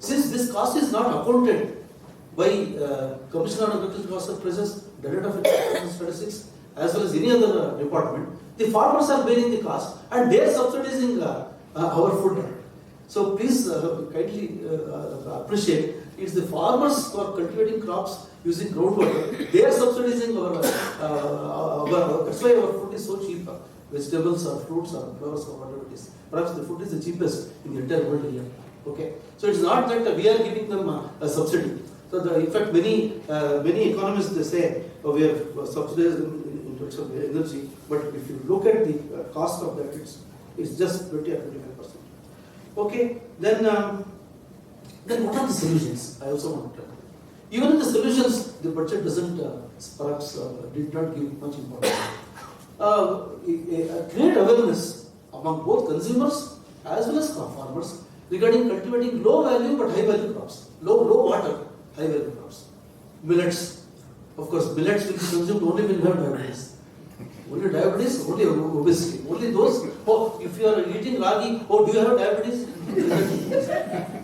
Since this cost is not accounted by Commissioner on Agricultural Cost of Prices, Director of Economics and Statistics, as well as any other department, the farmers are bearing the cost and they are subsidizing our food. So please kindly appreciate, it's the farmers who are cultivating crops using groundwater. They are subsidizing our that's why our food is so cheap. Vegetables or fruits or flowers or whatever it is. Perhaps the food is the cheapest in the entire world here. Okay, so it's not that we are giving them a subsidy. So in fact, many economists they say we are subsidized in terms of energy, but if you look at the cost of that, it's just 20 or 25%. Okay, then what are the solutions? I also want to tell you. Even in the solutions, the budget doesn't perhaps did not give much importance. Create awareness among both consumers as well as farmers regarding cultivating low value but high value crops, low water, high value crops. Millets, of course, millets will be consumed only when you have diabetes. Only diabetes, only obesity. Only those, if you are eating ragi, do you have diabetes?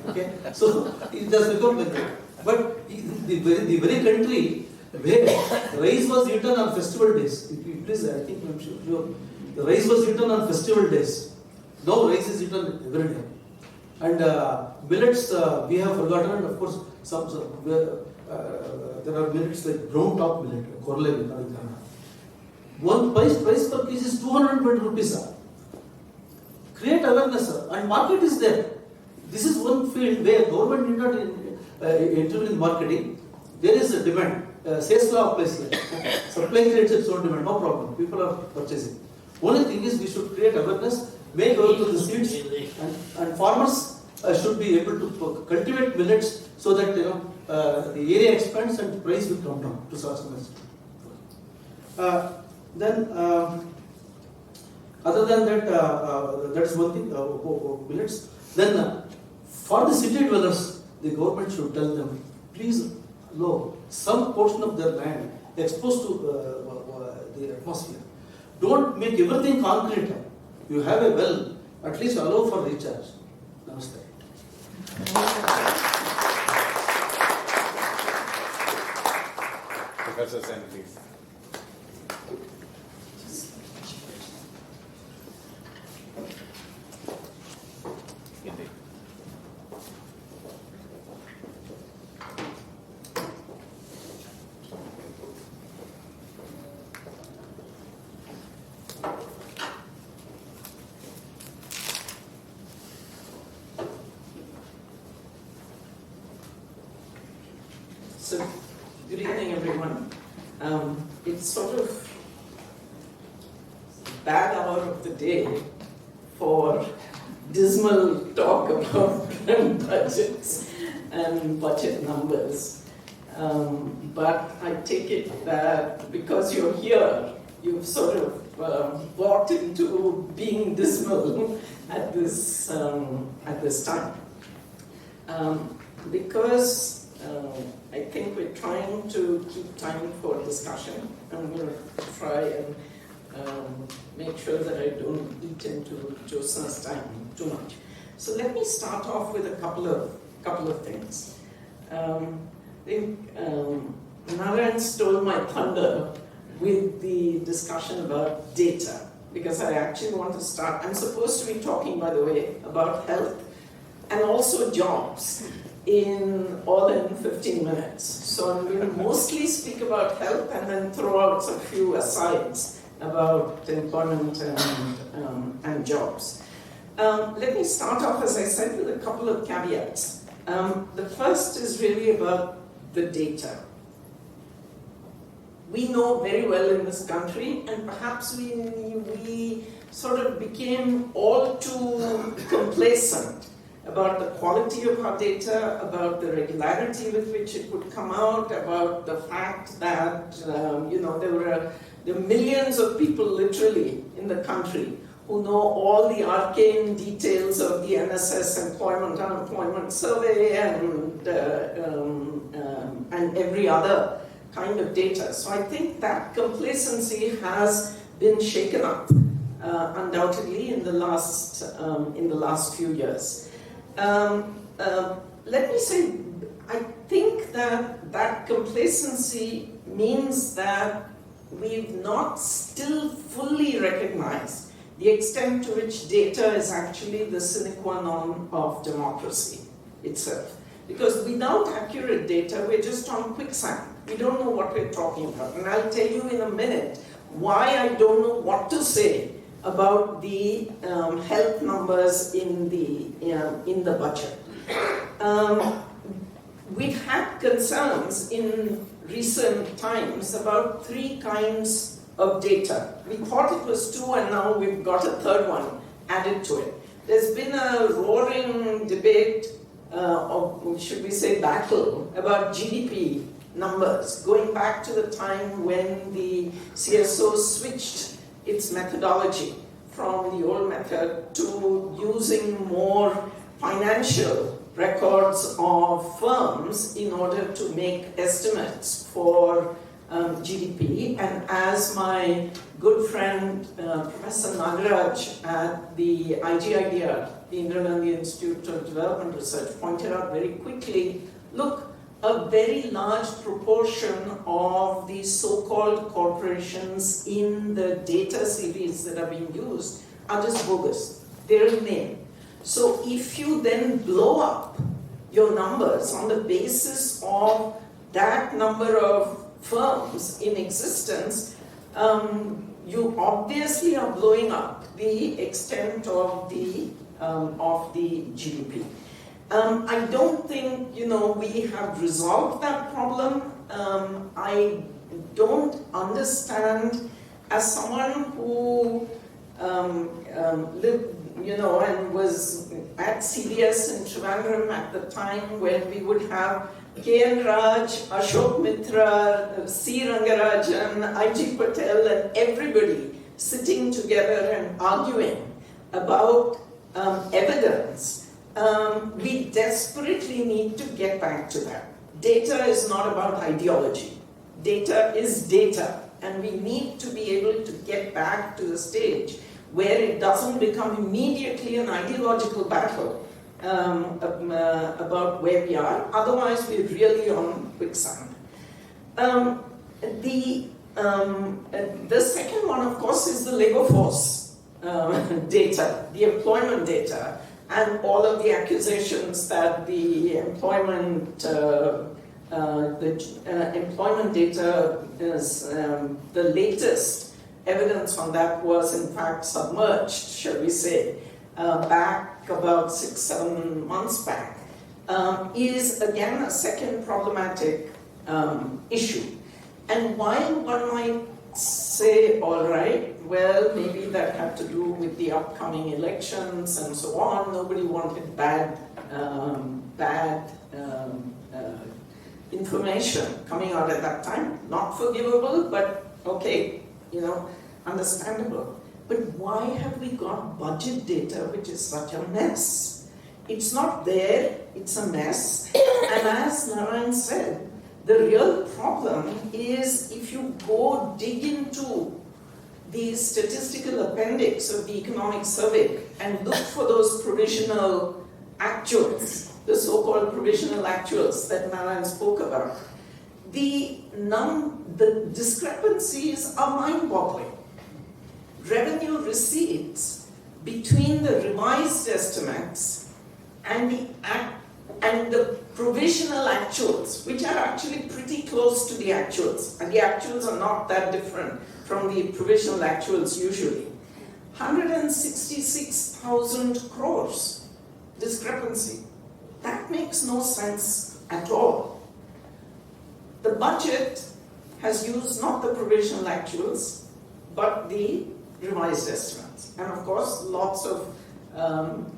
Okay, so it has become like that. But the very country Where rice was eaten on festival days. If you please, I think I'm sure the rice was eaten on festival days. Now rice is eaten every day. And millets we have forgotten, and of course there are millets like brown top millet, korle in Kannada. One price per piece is 220 rupees. Sir. Create awareness, sir, and market is there. This is one field where government did not intervene in marketing. There is a demand. Sales law applies here. Supply creates its own demand, no problem. People are purchasing. Only thing is we should create awareness, make available the seeds, and farmers should be able to cultivate millets so that the area expands and price will come down to such an extent. Then, other than that, that is one thing. Millets. Then, for the city dwellers, the government should tell them, please allow some portion of their land exposed to the atmosphere. Don't make everything concrete. You have a well, at least allow for recharge. Namaste. Professor Sen, please. So, good evening, everyone. It's sort of bad hour of the day for dismal talk about budgets and budget numbers. But I take it that because you're here, you've sort of walked into being dismal at this time. Because I think we're trying to keep time for discussion. I'm going to try and make sure that I don't eat into Jyotsna's time too much. So let me start off with a couple of things. I think Narayan stole my thunder with the discussion about data, because I actually want to start. I'm supposed to be talking, by the way, about health and also jobs all in 15 minutes. So I'm going to mostly speak about health and then throw out a few asides about employment and jobs. Let me start off, as I said, with a couple of caveats. The first is really about the data. We know very well in this country, and perhaps we sort of became all too complacent about the quality of our data, about the regularity with which it would come out, about the fact that there were millions of people literally in the country who know all the arcane details of the NSS employment, unemployment survey and every other kind of data. So I think that complacency has been shaken up undoubtedly in the last few years. Let me say, I think that complacency means that we've not still fully recognized the extent to which data is actually the sine qua non of democracy itself. Because without accurate data, we're just on quicksand. We don't know what we're talking about. And I'll tell you in a minute why I don't know what to say about the health numbers in the budget. We've had concerns in recent times about three kinds of data. We thought it was two, and now we've got a third one added to it. There's been a roaring debate, or should we say battle, about GDP numbers, going back to the time when the CSO switched its methodology from the old method to using more financial records of firms in order to make estimates for GDP. And as my good friend Professor Nagaraj at the IGIDR, the Indira Gandhi Institute of Development Research, pointed out very quickly, look, a very large proportion of the so-called corporations in the data series that are being used are just bogus. They're in name. So if you then blow up your numbers on the basis of that number of firms in existence, you obviously are blowing up the extent of the GDP. I don't think, we have resolved that problem. I don't understand, as someone who lived, and was at CDS in Trivandrum at the time when we would have K.N. Raj, Ashok Mitra, C. Rangarajan, I.G. Patel, and everybody sitting together and arguing about evidence. We desperately need to get back to that. Data is not about ideology. Data is data, and we need to be able to get back to the stage where it doesn't become immediately an ideological battle about where we are. Otherwise, we're really on quicksand. The second one, of course, is the labor force data, the employment data, and all of the accusations that the employment data is the latest evidence on that was in fact submerged, shall we say, back about 6-7 months back, is again a second problematic issue. And while one might say, all right, well, maybe that had to do with the upcoming elections and so on, nobody wanted bad information coming out at that time, not forgivable, but okay, understandable. But why have we got budget data which is such a mess? It's not there, it's a mess. And as Narayan said, the real problem is if you go dig into the statistical appendix of the economic survey and look for those provisional actuals, the so-called provisional actuals that Narayan spoke about, the discrepancies are mind-boggling. Revenue receipts between the revised estimates and the provisional actuals, which are actually pretty close to the actuals, and the actuals are not that different from the provisional actuals usually. 166,000 crores discrepancy. That makes no sense at all. The budget has used not the provisional actuals, but the revised estimates. And of course, lots of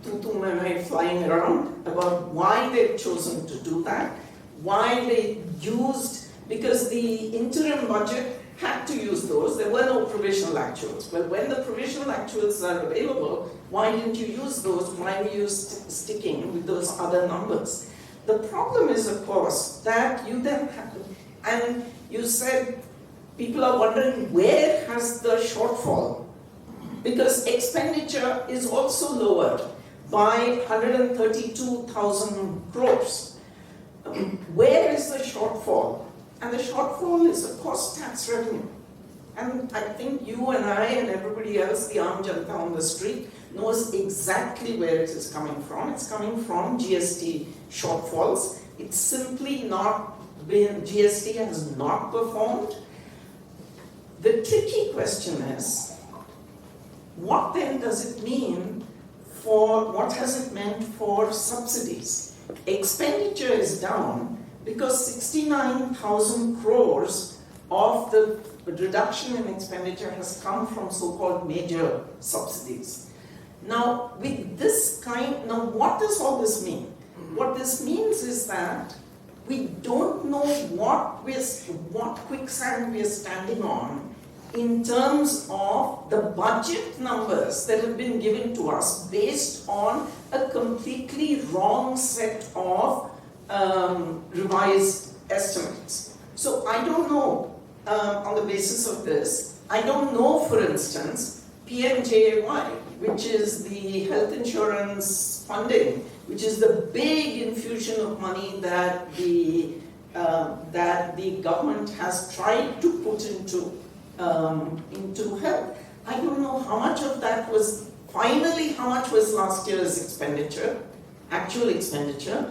tutu-meme flying around about why they've chosen to do that, why they used, because the interim budget had to use those, there were no provisional actuals. Well, when the provisional actuals are available, why didn't you use those? Why were you sticking with those other numbers? The problem is, of course, that you then have, and you said people are wondering where has the shortfall? Because expenditure is also lowered by 132,000 crores. Where is the shortfall? And the shortfall is, of course, tax revenue. And I think you and I and everybody else, the Aam Janata on the street, knows exactly where it is coming from. It's coming from GST shortfalls. It's simply not been, GST has not performed. The tricky question is, what then does it mean for, what has it meant for subsidies? Expenditure is down because 69,000 crores of the reduction in expenditure has come from so-called major subsidies. Now, with this now what does all this mean? What this means is that we don't know what quicksand we are standing on in terms of the budget numbers that have been given to us based on a completely wrong set of revised estimates. So I don't know, on the basis of this, I don't know, for instance, PMJAY, which is the health insurance funding, which is the big infusion of money that the that the government has tried to put into health. I don't know how much of that was, finally, how much was last year's expenditure, actual expenditure.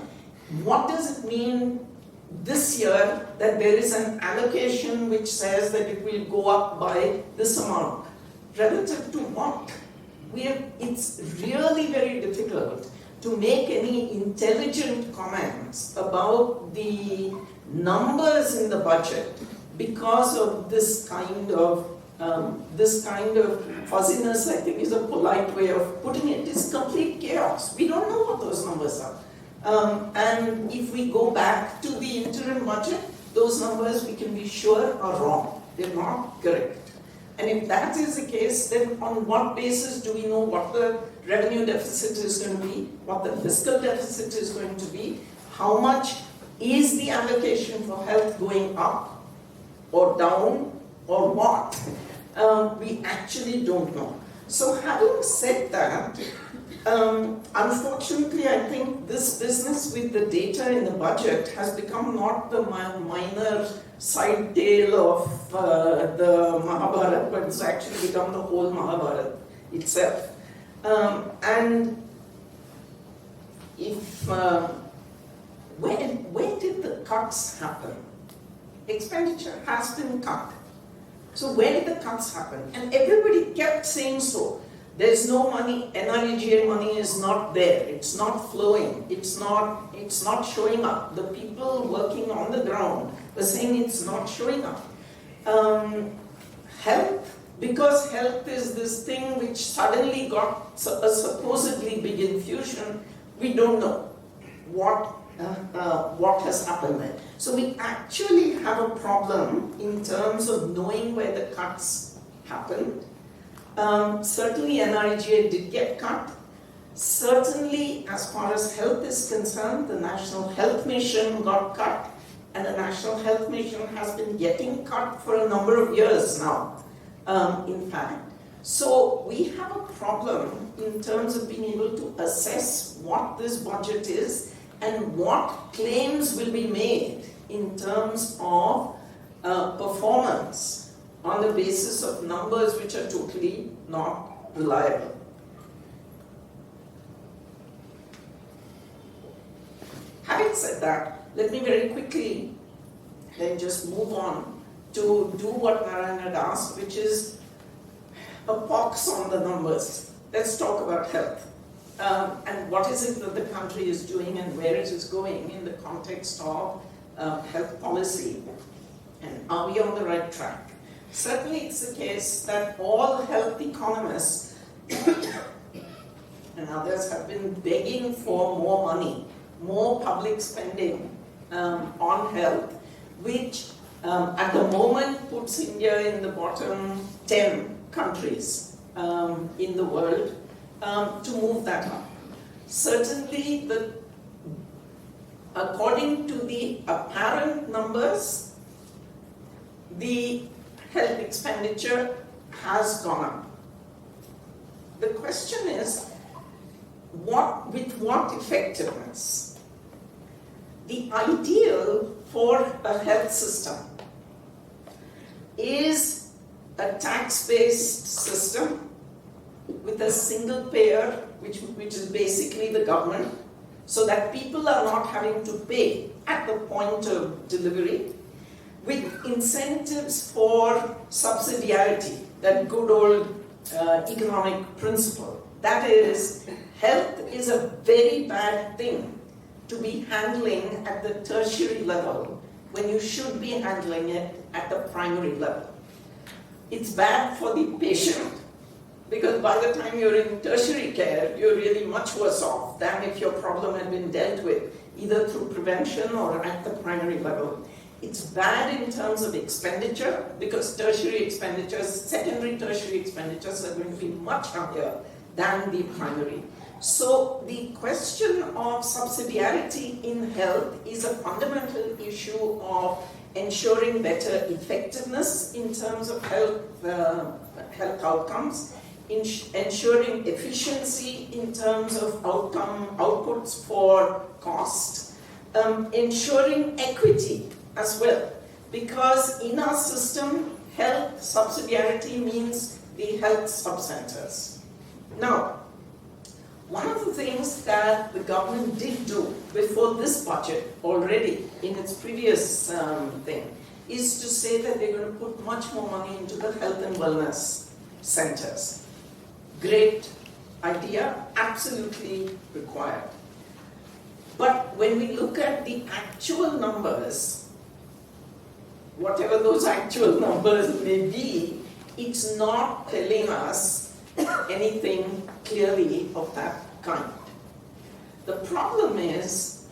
What does it mean this year that there is an allocation which says that it will go up by this amount? Relative to what? It's really very difficult to make any intelligent comments about the numbers in the budget because of this kind of fuzziness. I think is a polite way of putting it. It's complete chaos. We don't know what those numbers are. And if we go back to the interim budget, those numbers we can be sure are wrong. They're not correct. And if that is the case, then on what basis do we know what the revenue deficit is going to be, what the fiscal deficit is going to be, how much is the allocation for health going up or down or what? We actually don't know. So having said that, unfortunately, I think this business with the data in the budget has become not the minor side tale of the Mahabharata, but it's actually become the whole Mahabharata itself. And if where did the cuts happen? Expenditure has been cut. So where did the cuts happen? And everybody kept saying so. There's no money, NREGA money is not there, it's not flowing, it's not showing up. The people working on the ground were saying it's not showing up. Health, because health is this thing which suddenly got a supposedly big infusion, we don't know what has happened there. So we actually have a problem in terms of knowing where the cuts happened. Certainly NREGA did get cut. Certainly as far as health is concerned, the National Health Mission got cut, and the National Health Mission has been getting cut for a number of years now, in fact. So we have a problem in terms of being able to assess what this budget is and what claims will be made in terms of performance on the basis of numbers which are totally not reliable. Having said that, let me very quickly then just move on to do what Narayan had asked, which is a pox on the numbers. Let's talk about health. And what is it that the country is doing and where it is going in the context of health policy, and are we on the right track? Certainly it's the case that all health economists and others have been begging for more money, more public spending on health, which at the moment puts India in the bottom 10 countries in the world, to move that up. Certainly, according to the apparent numbers, the health expenditure has gone up. The question is, with what effectiveness? The ideal for a health system is a tax-based system with a single payer, which is basically the government, so that people are not having to pay at the point of delivery, with incentives for subsidiarity, that good old economic principle. That is, health is a very bad thing to be handling at the tertiary level when you should be handling it at the primary level. It's bad for the patient, because by the time you're in tertiary care, you're really much worse off than if your problem had been dealt with, either through prevention or at the primary level. It's bad in terms of expenditure, because tertiary expenditures, secondary tertiary expenditures are going to be much higher than the primary. So the question of subsidiarity in health is a fundamental issue of ensuring better effectiveness in terms of health outcomes, ensuring efficiency in terms of outputs for cost, ensuring equity as well. Because in our system, health subsidiarity means the health sub-centers. Now, one of the things that the government did do before this budget already in its previous thing is to say that they're going to put much more money into the health and wellness centers. Great idea, absolutely required. But when we look at the actual numbers, whatever those actual numbers may be, it's not telling us anything clearly of that kind. The problem is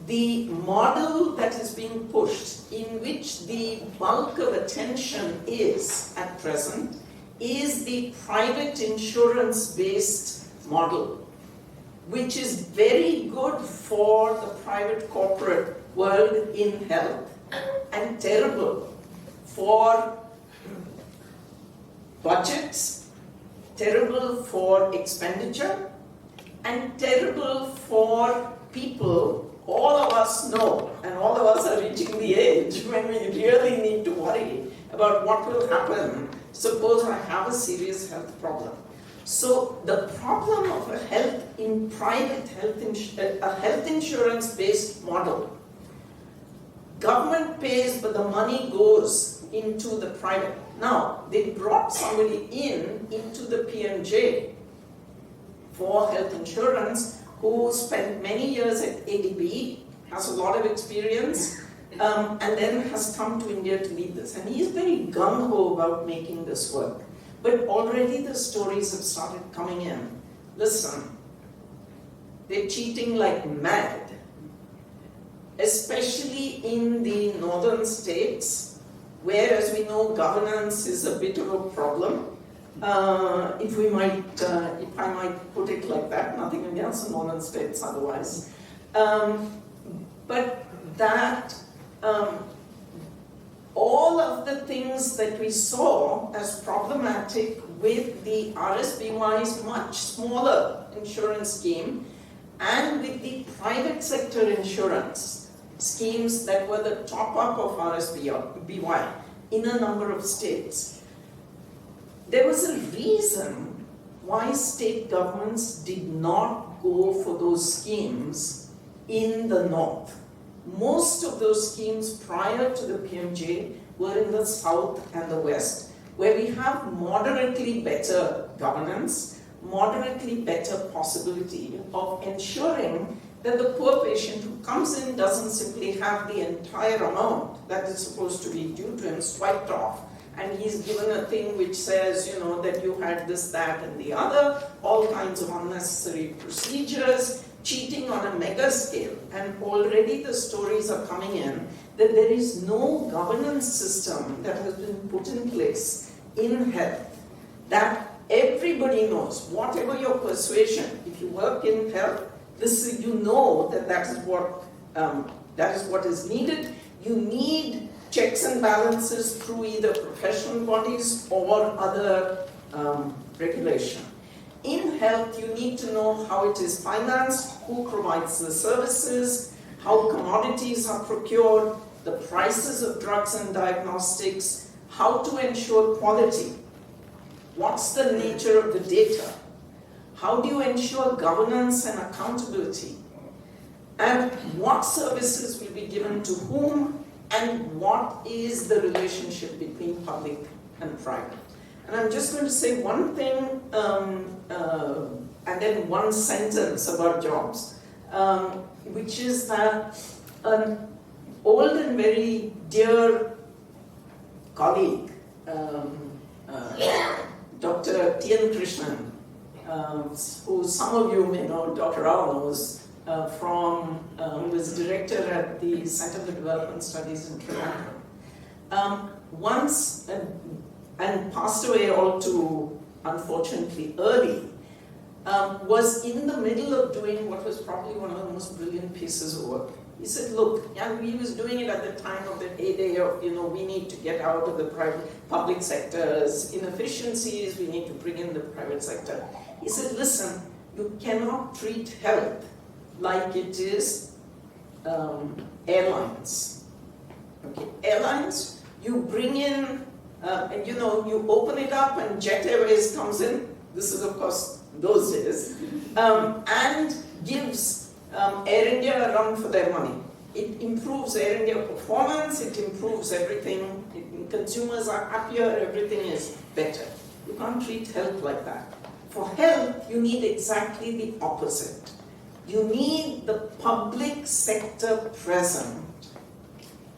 the model that is being pushed, in which the bulk of attention is at present, is the private insurance-based model, which is very good for the private corporate world in health and terrible for budgets, terrible for expenditure, and terrible for people. All of us know, and all of us are reaching the age when we really need to worry about what will happen. Suppose I have a serious health problem. So the problem of a health insurance-based model, government pays, but the money goes into the private. Now, they brought somebody into the PMJ for health insurance who spent many years at ADB, has a lot of experience, and then has come to India to lead this. And he's very gung-ho about making this work. But already the stories have started coming in. Listen, they're cheating like mad, especially in the northern states, where, as we know, governance is a bit of a problem. If I might put it like that, nothing against the northern states otherwise. But that all of the things that we saw as problematic with the RSBY's much smaller insurance scheme and with the private sector insurance schemes that were the top-up of RSBY in a number of states. There was a reason why state governments did not go for those schemes in the north. Most of those schemes prior to the PMJ were in the south and the west, where we have moderately better governance, moderately better possibility of ensuring that the poor patient who comes in doesn't simply have the entire amount that is supposed to be due to him swiped off, and he's given a thing which says, you know, that you had this, that, and the other, all kinds of unnecessary procedures, cheating on a mega scale. And already the stories are coming in that there is no governance system that has been put in place in health that everybody knows, whatever your persuasion, if you work in health, you know that is what is needed. You need checks and balances through either professional bodies or other regulation. In health, you need to know how it is financed, who provides the services, how commodities are procured, the prices of drugs and diagnostics, how to ensure quality, what's the nature of the data, how do you ensure governance and accountability, and what services will be given to whom, and what is the relationship between public and private. And I'm just going to say one thing and then one sentence about jobs, which is that an old and very dear colleague, Dr. T.N. Krishnan, who some of you may know, Dr. Rao knows, who was director at the Center for Development Studies in Toronto, once and passed away all too unfortunately early, was in the middle of doing what was probably one of the most brilliant pieces of work. He said, look, and he was doing it at the time of the heyday of, we need to get out of the public sector's inefficiencies, we need to bring in the private sector. He said, listen, you cannot treat health like it is airlines. Okay, airlines, you bring in, and you know, you open it up and Jet Airways comes in. This is, of course, those days, and gives Air India a run for their money. It improves Air India performance, it improves everything, consumers are happier, everything is better. You can't treat health like that. For health, you need exactly the opposite. You need the public sector present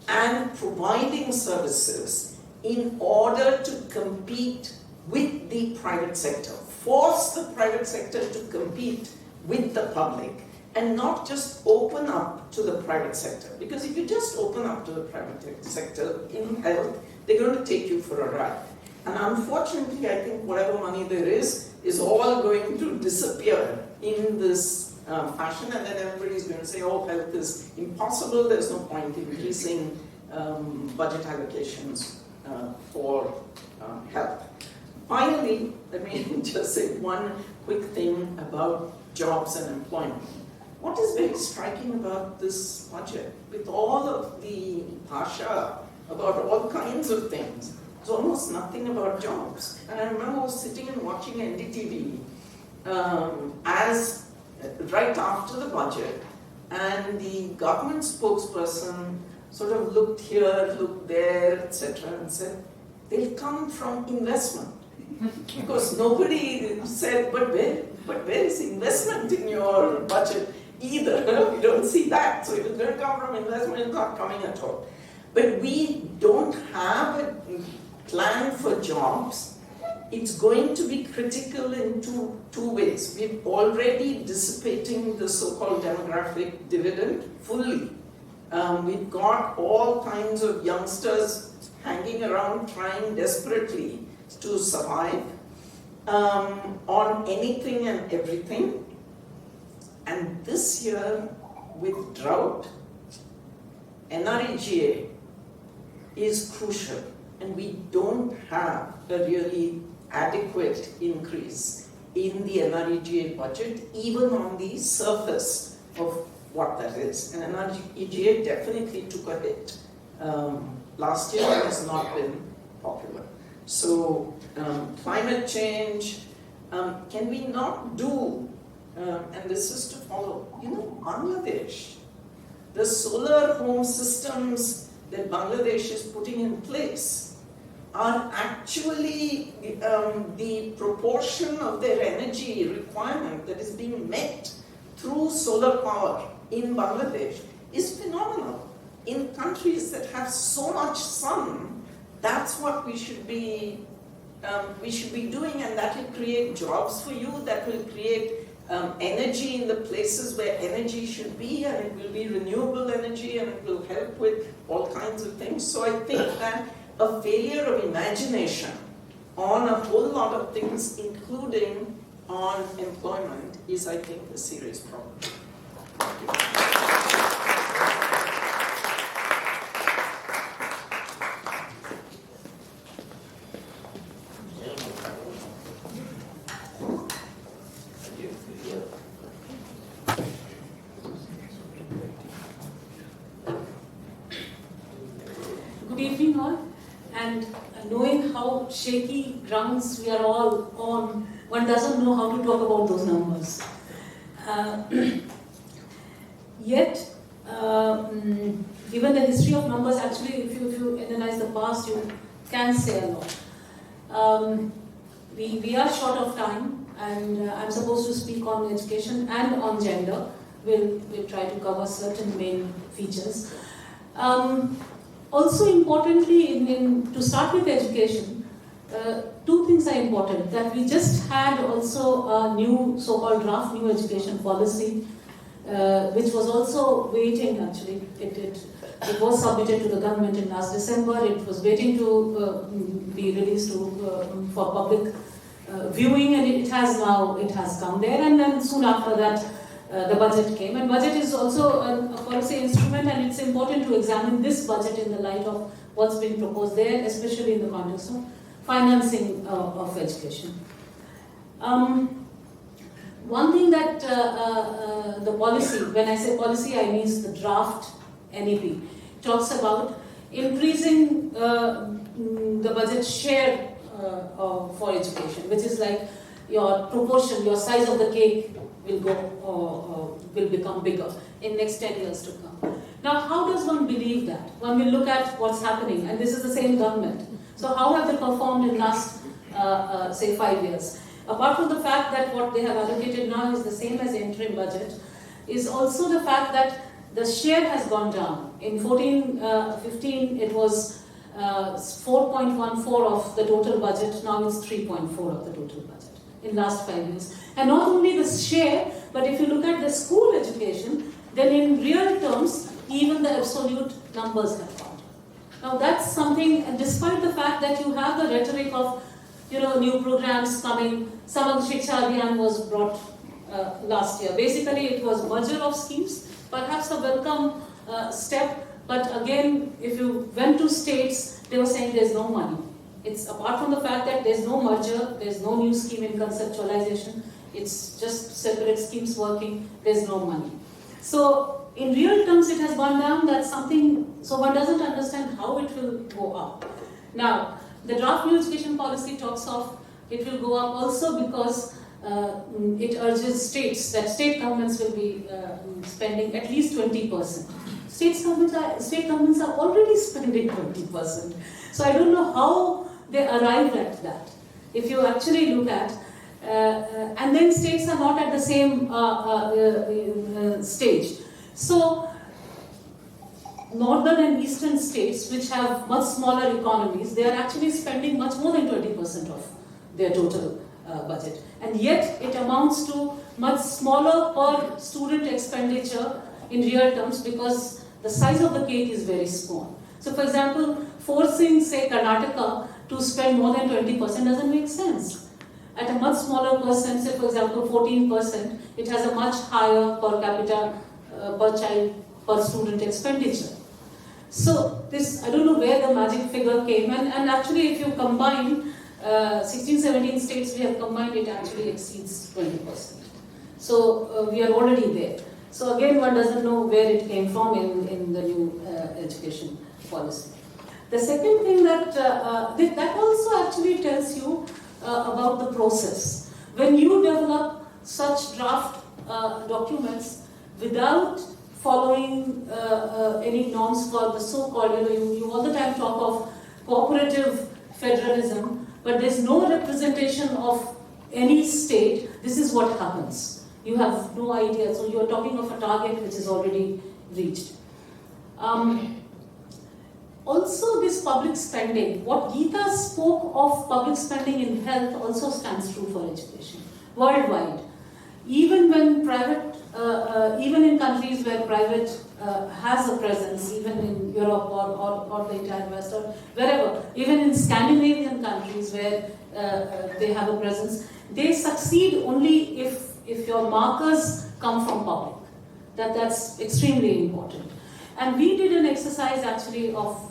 and providing services in order to compete with the private sector. Force the private sector to compete with the public and not just open up to the private sector. Because if you just open up to the private sector in health, they're going to take you for a ride. And unfortunately, I think whatever money there is all going to disappear in this fashion, and then everybody's going to say, oh, health is impossible, there's no point increasing budget allocations for health. Finally, let me just say one quick thing about jobs and employment. What is very striking about this budget, with all of the bhasha about all kinds of things, there's almost nothing about jobs. And I remember I was sitting and watching NDTV as right after the budget, and the government spokesperson sort of looked here, looked there, etc., and said, they'll come from investment. Because nobody said, but where is investment in your budget either? We don't see that. So if it's going to come from investment, it's not coming at all. But we don't have a plan for jobs. It's going to be critical in two ways. We're already dissipating the so-called demographic dividend fully. We've got all kinds of youngsters hanging around trying desperately to survive on anything and everything. And this year, with drought, NREGA is crucial, and we don't have a really adequate increase in the NREGA budget, even on the surface of what that is. And NREGA definitely took a hit. Last year it has not been popular. So climate change, can we not do, and this is to follow, Bangladesh, the solar home systems that Bangladesh is putting in place are actually the proportion of their energy requirement that is being met through solar power in Bangladesh is phenomenal. In countries that have so much sun, that's what we should be doing, and that will create jobs for you, that will create energy in the places where energy should be, and it will be renewable energy, and it will help with all kinds of things. So I think that a failure of imagination on a whole lot of things, including on employment, is, I think, a serious problem. Thank you. Good evening all, and knowing how shaky grounds we are all on, one doesn't know how to talk about those numbers. Yet, given the history of numbers, actually if you analyze the past, you can say a lot. We are short of time, and I'm supposed to speak on education and on gender. We'll try to cover certain main features. Also importantly, to start with education, two things are important. That we just had also a new so-called draft new education policy, which was also waiting actually. It was submitted to the government in last December. It was waiting to be released for public viewing, and it has come there. And then soon after that, the budget came, and budget is also a policy instrument, and it's important to examine this budget in the light of what's being proposed there, especially in the context of financing of education. one thing that the policy, when I say policy, I mean the draft NEP, talks about increasing the budget share for education, which is like your proportion, your size of the cake will become bigger in next 10 years to come. Now, how does one believe that? When we look at what's happening, and this is the same government. So how have they performed in last, say, 5 years? Apart from the fact that what they have allocated now is the same as the interim budget, is also the fact that the share has gone down. In 14-15, it was 4.14 of the total budget, now it's 3.4 of the total budget in last 5 years. And not only the share, but if you look at the school education, then in real terms, even the absolute numbers have gone down. Now that's something, and despite the fact that you have the rhetoric of new programs coming, Samagr Shiksha Abhiyan was brought last year. Basically, it was merger of schemes, perhaps a welcome step, but again, if you went to states, they were saying there's no money. It's apart from the fact that there's no merger, there's no new scheme in conceptualization, it's just separate schemes working, there's no money. So, in real terms, it has gone down, that's something, so one doesn't understand how it will go up. Now, the draft new education policy talks of it will go up also because it urges states that state governments will be spending at least 20%. State governments are already spending 20%. So I don't know how they arrived at that. If you actually look at, and then states are not at the same stage. So northern and eastern states, which have much smaller economies, they are actually spending much more than 20% of their total budget. And yet it amounts to much smaller per student expenditure in real terms because the size of the cake is very small. So for example, forcing, say, Karnataka to spend more than 20% doesn't make sense. At a much smaller percent, say for example 14%, it has a much higher per capita, per child, per student expenditure. So this, I don't know where the magic figure came, and actually if you combine 16-17 states we have combined, it actually exceeds 20%. So we are already there. So again, one doesn't know where it came from in the new education policy. The second thing that also actually tells you about the process. When you develop such draft documents without following any norms for the so-called, you all the time talk of cooperative federalism, but there's no representation of any state. This is what happens. You have no idea, so you are talking of a target which is already reached. Also, this public spending, what Gita spoke of public spending in health also stands true for education, worldwide. Even when private, even in countries where private has a presence, even in Europe or the entire West or wherever, even in Scandinavian countries where they have a presence, they succeed only if your markers come from public. That's extremely important. And we did an exercise actually of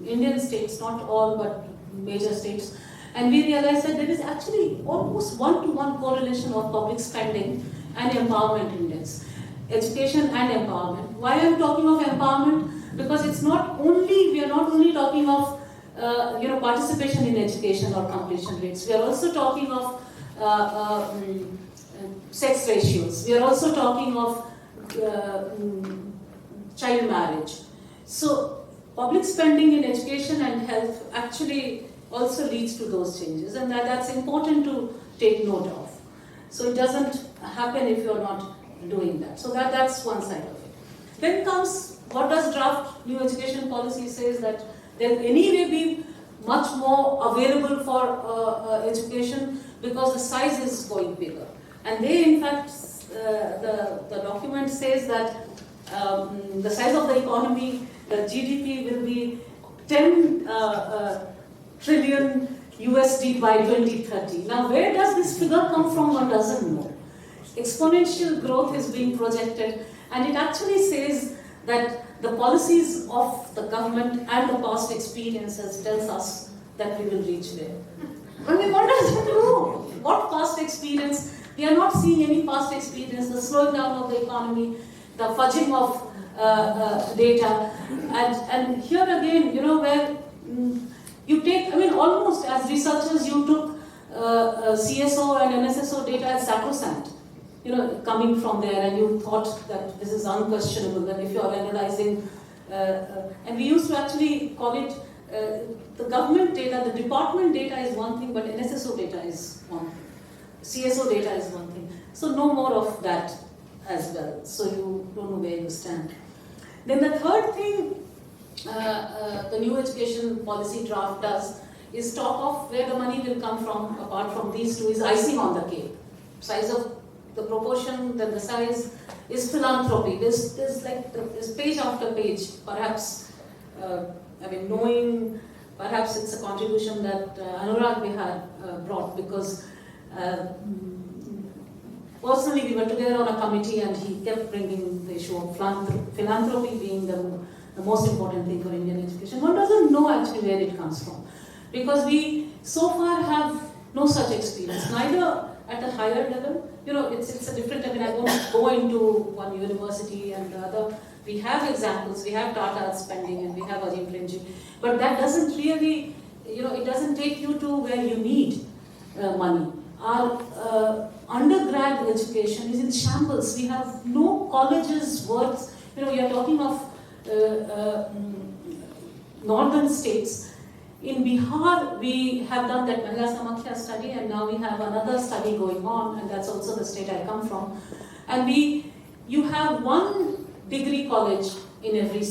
Indian states, not all but major states, and we realized that there is actually almost one-to-one correlation of public spending and empowerment index. Education and empowerment. Why I'm talking of empowerment? Because it's not only, we are not only talking of participation in education or completion rates. We are also talking of sex ratios. We are also talking of child marriage. So public spending in education and health actually also leads to those changes, and that's important to take note of. So it doesn't happen if you're not doing that. So that's one side of it. Then comes, what does draft new education policy says that there will anyway be much more available for education because the size is going bigger. And they, in fact, the document says that the size of the economy, the GDP will be 10 trillion USD by 2030. Now, where does this figure come from? One doesn't know. Exponential growth is being projected, and it actually says that the policies of the government and the past experiences tells us that we will reach there. I mean, one doesn't know what past experience We are not seeing any past experience, the slowing down of the economy, the fudging of data. And here again, where you take, almost as researchers, you took CSO and NSSO data as sacrosanct, coming from there, and you thought that this is unquestionable, that if you are analyzing, and we used to actually call it the government data, the department data is one thing, but NSSO data is one thing. CSO data is one thing. So no more of that as well. So you don't know where you stand. Then the third thing the new education policy draft does is talk of where the money will come from, apart from these two, is icing on the cake. Size of the proportion, then the size is philanthropy. There's page after page, perhaps, knowing perhaps it's a contribution that Anurag Bihar brought, because personally we were together on a committee and he kept bringing the issue of philanthropy being the most important thing for Indian education. One doesn't know actually where it comes from, because we so far have no such experience, neither at a higher level. It's a different, I won't go into one university and the other. We have examples, we have Tata spending and we have Ajim Premji, but that doesn't really, it doesn't take you to where you need money. Our undergrad education is in shambles. We have no colleges worth, we are talking of northern states. In Bihar, we have done that Mahila Samakhya study, and now we have another study going on, and that's also the state I come from. And you have one degree college in every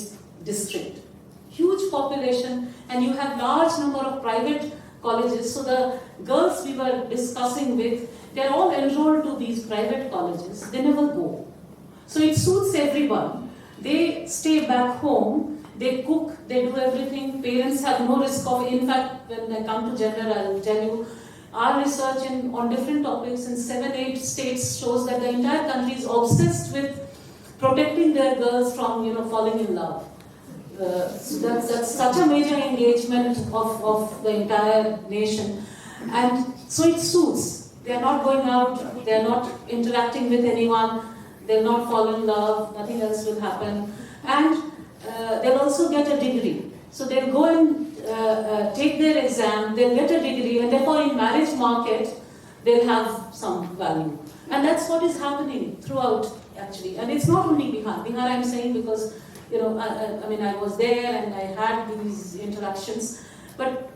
district, huge population, and you have large number of private colleges. So the girls we were discussing with, they're all enrolled to these private colleges. They never go. So it suits everyone. They stay back home. They cook, they do everything. Parents have no risk of, in fact, when I come to gender, I'll tell you, our research on different topics in 7-8 states shows that the entire country is obsessed with protecting their girls from, falling in love. So that's such a major engagement of the entire nation. And so it suits. They are not going out, they are not interacting with anyone, they'll not fall in love, nothing else will happen. And they'll also get a degree. So they'll go and take their exam, they'll get a degree, and therefore in marriage market, they'll have some value. And that's what is happening throughout, actually. And it's not only Bihar. Bihar I'm saying because, I was there and I had these interactions. But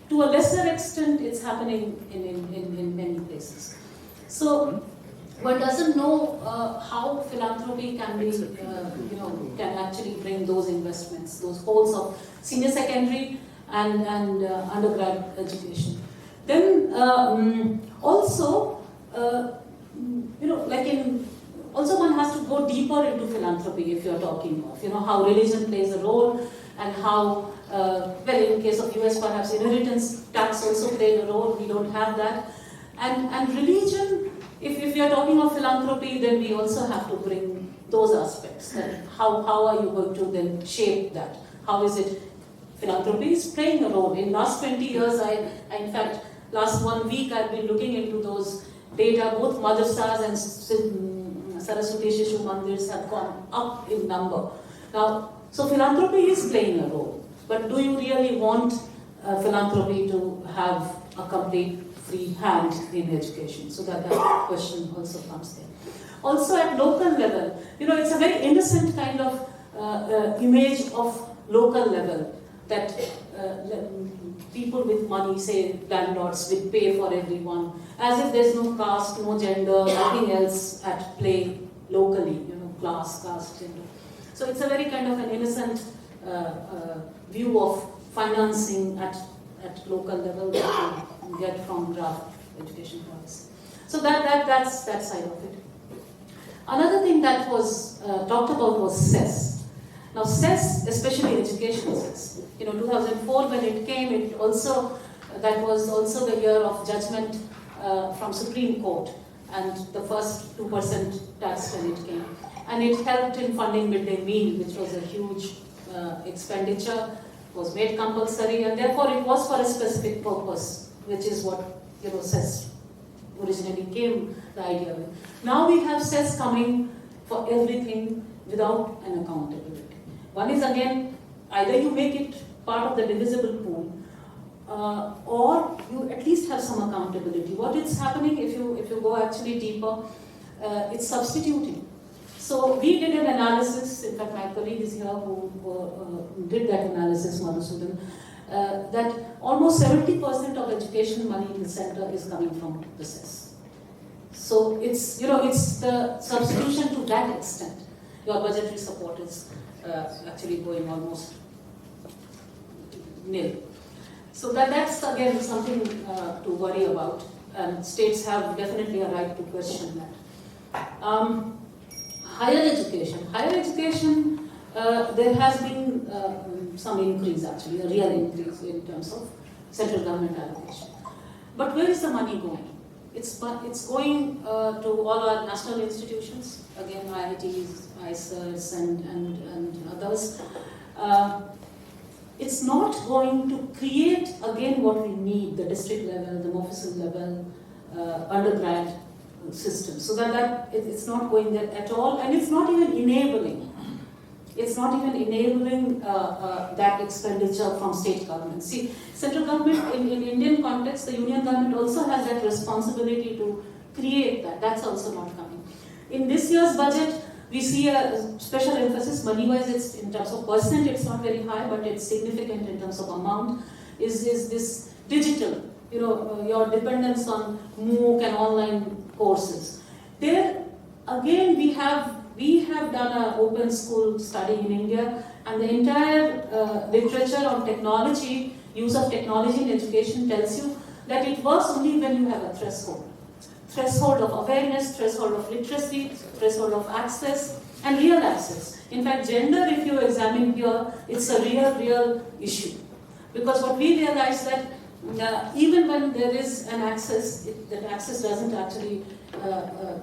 to a lesser extent, it's happening in many places. So one doesn't know how philanthropy can be, can actually bring those investments, those holes of senior secondary and undergrad education. Then also, also one has to go deeper into philanthropy if you're talking of, how religion plays a role and how, in case of US perhaps inheritance tax also played a role, we don't have that. And religion, if you're talking of philanthropy, then we also have to bring those aspects. That how are you going to then shape that? How is it? Philanthropy is playing a role. In last 20 years, in fact, last 1 week, I've been looking into those data. Both madrasas and Saraswati Shishu Mandirs have gone up in number. Now, so philanthropy is playing a role. But do you really want philanthropy to have a complete free hand in education? So that question also comes there. Also at local level, it's a very innocent kind of image of local level that people with money, say landlords, will pay for everyone, as if there's no caste, no gender, nothing else at play locally, class, caste, gender. So it's a very kind of an innocent view of financing at local level that you get from draft education policy. So that's that side of it. Another thing that was talked about was cess. Now cess, especially education cess, 2004 when it came, that was also the year of judgment from Supreme Court and the first 2% tax when it came. And it helped in funding midday meal, which was a huge expenditure, was made compulsory, and therefore it was for a specific purpose, which is what cess originally came the idea with. Now we have cess coming for everything without an accountability. One is again, either you make it part of the divisible pool, or you at least have some accountability. What is happening if you go actually deeper, it's substituting. So we did an analysis, in fact my colleague is here who did that analysis, Madhusudan, that almost 70% of education money in the center is coming from the cess. So it's the substitution to that extent. Your budgetary support is actually going almost nil. So that's again something to worry about, and states have definitely a right to question that. Higher education, there has been some increase actually, a real increase in terms of central government allocation. But where is the money going? It's going to all our national institutions, again IITs, ICERs and others. It's not going to create again what we need, the district level, the Moffisil level, undergrad system. So that it's not going there at all, and it's not even enabling. It's not even enabling that expenditure from state governments. See, central government in Indian context, the union government also has that responsibility to create that. That's also not coming. In this year's budget, we see a special emphasis, money-wise, it's in terms of percent, it's not very high, but it's significant in terms of amount, is this digital, your dependence on MOOC and online courses. There, again, we have done an open school study in India, and the entire literature on technology, use of technology in education tells you that it works only when you have a threshold. Threshold of awareness, threshold of literacy, threshold of access, and real access. In fact, gender, if you examine here, it's a real issue. Because what we realize that even when there is an access, that access doesn't actually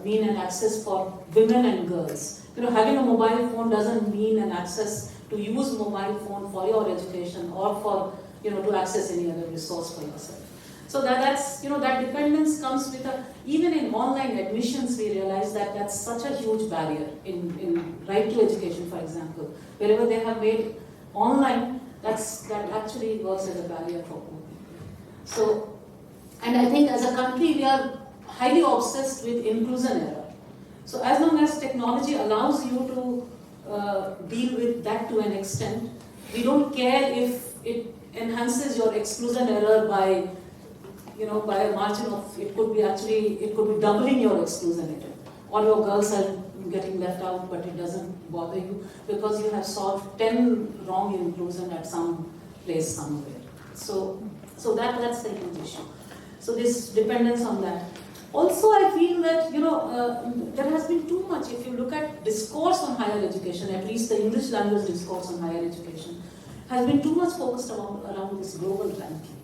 mean an access for women and girls. Having a mobile phone doesn't mean an access to use mobile phone for your education or for, to access any other resource for yourself. So that dependence comes with even in online admissions, we realize that that's such a huge barrier in right to education, for example. Wherever they have made online, that actually works as a barrier for poor people. So, and I think as a country, we are highly obsessed with inclusion error. So as long as technology allows you to deal with that to an extent, we don't care if it enhances your exclusion error by a margin of, it could be doubling your exclusion error. All your girls are getting left out, but it doesn't bother you because you have solved 10 wrong inclusion at some place somewhere. So that's the huge issue. So this dependence on that. Also, I feel that there has been too much. If you look at discourse on higher education, at least the English language discourse on higher education, has been too much focused around this global ranking.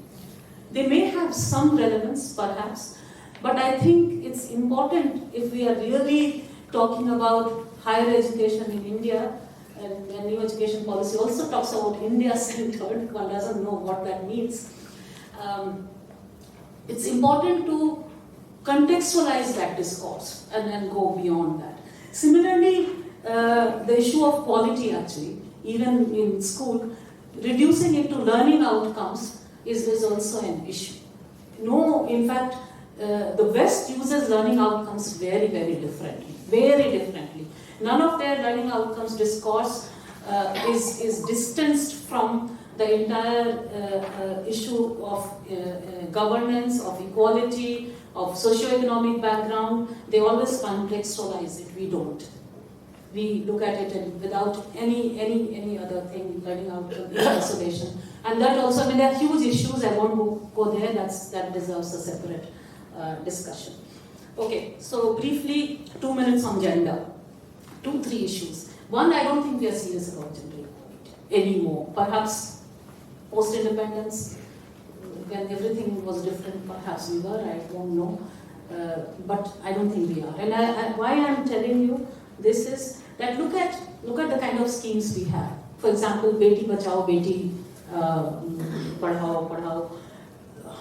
They may have some relevance, perhaps, but I think it's important if we are really talking about higher education in India, and new education policy also talks about India-centered. One doesn't know what that means. It's important to contextualize that discourse and then go beyond that. Similarly, the issue of quality actually, even in school, reducing it to learning outcomes is also an issue. No, in fact, the West uses learning outcomes very, very differently. None of their learning outcomes discourse is distanced from the entire issue of governance, of equality, of socioeconomic background. They always contextualize it. We don't. We look at it and without any other thing, learning outcome in isolation. And that also, there are huge issues. I won't go there. That deserves a separate discussion. Okay, so briefly, 2 minutes on gender. 2-3 issues. One, I don't think we are serious about gender equality anymore. Perhaps post-independence, when everything was different, perhaps we were, I don't know. But I don't think we are. And why I'm telling you this is that look at the kind of schemes we have. For example, Beti Bachao, Beti Padhao.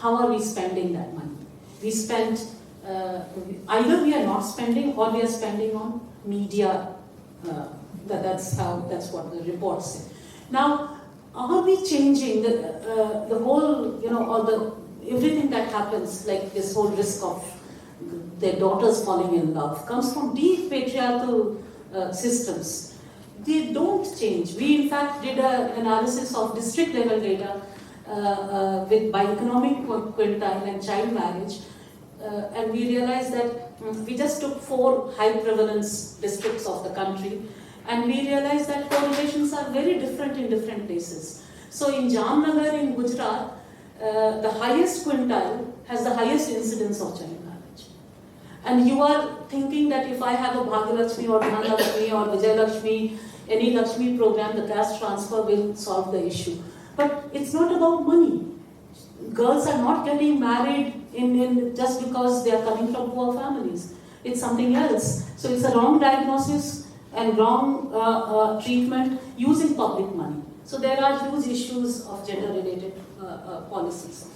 How are we spending that money? We spent either we are not spending or we are spending on media. That's what the report said. Now, are we changing the whole, or everything that happens, like this whole risk of their daughters falling in love, comes from deep patriarchal systems. They don't change. We in fact did an analysis of district level data by economic quintile and child marriage, and we realized that we just took 4 high prevalence districts of the country, and we realized that correlations are very different in different places. So in Jamnagar in Gujarat, the highest quintile has the highest incidence of child marriage. And you are thinking that if I have a Bhagyalakshmi or Dhanalakshmi or Vijayalakshmi, any Lakshmi program, the caste transfer will solve the issue. But it's not about money. Girls are not getting married in just because they are coming from poor families. It's something else. So it's a wrong diagnosis and wrong treatment using public money. So there are huge issues of gender-related policies.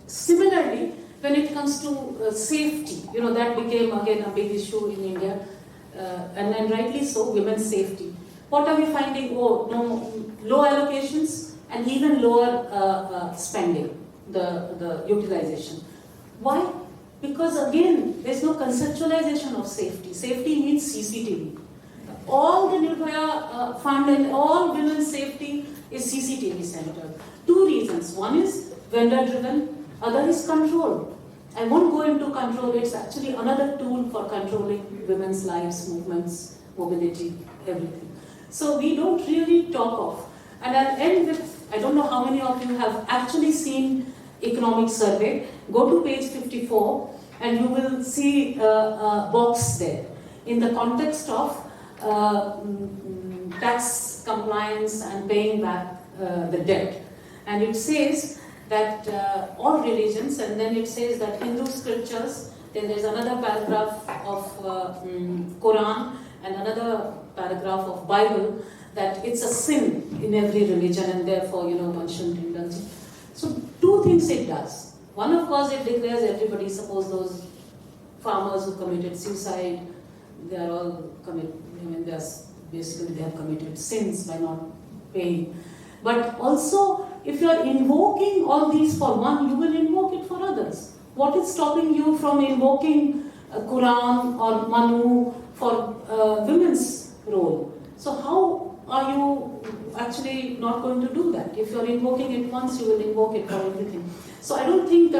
Similarly, when it comes to safety, that became again a big issue in India, and rightly so, women's safety. What are we finding? Oh, no, low allocations and even lower spending, the utilization. Why? Because again, there's no conceptualization of safety. Safety means CCTV. All the Nirbhaya fund and all women's safety is CCTV centered. 2 reasons. One is vendor driven, other is control. I won't go into control, it's actually another tool for controlling women's lives, movements, mobility, everything. So we don't really talk of. And I'll end with, I don't know how many of you have actually seen economic survey. Go to page 54 and you will see a box there in the context of tax compliance and paying back the debt. And it says that all religions, and then it says that Hindu scriptures, then there's another paragraph of Quran and another paragraph of Bible, that it's a sin in every religion and therefore, one shouldn't indulge it. So 2 things it does. One, of course, it declares everybody, suppose those farmers who committed suicide, they are all basically they have committed sins by not paying. But also, if you are invoking all these for one, you will invoke it for others. What is stopping you from invoking Quran or Manu for women's role? So how are you actually not going to do that? If you are invoking it once, you will invoke it for everything. So I don't think,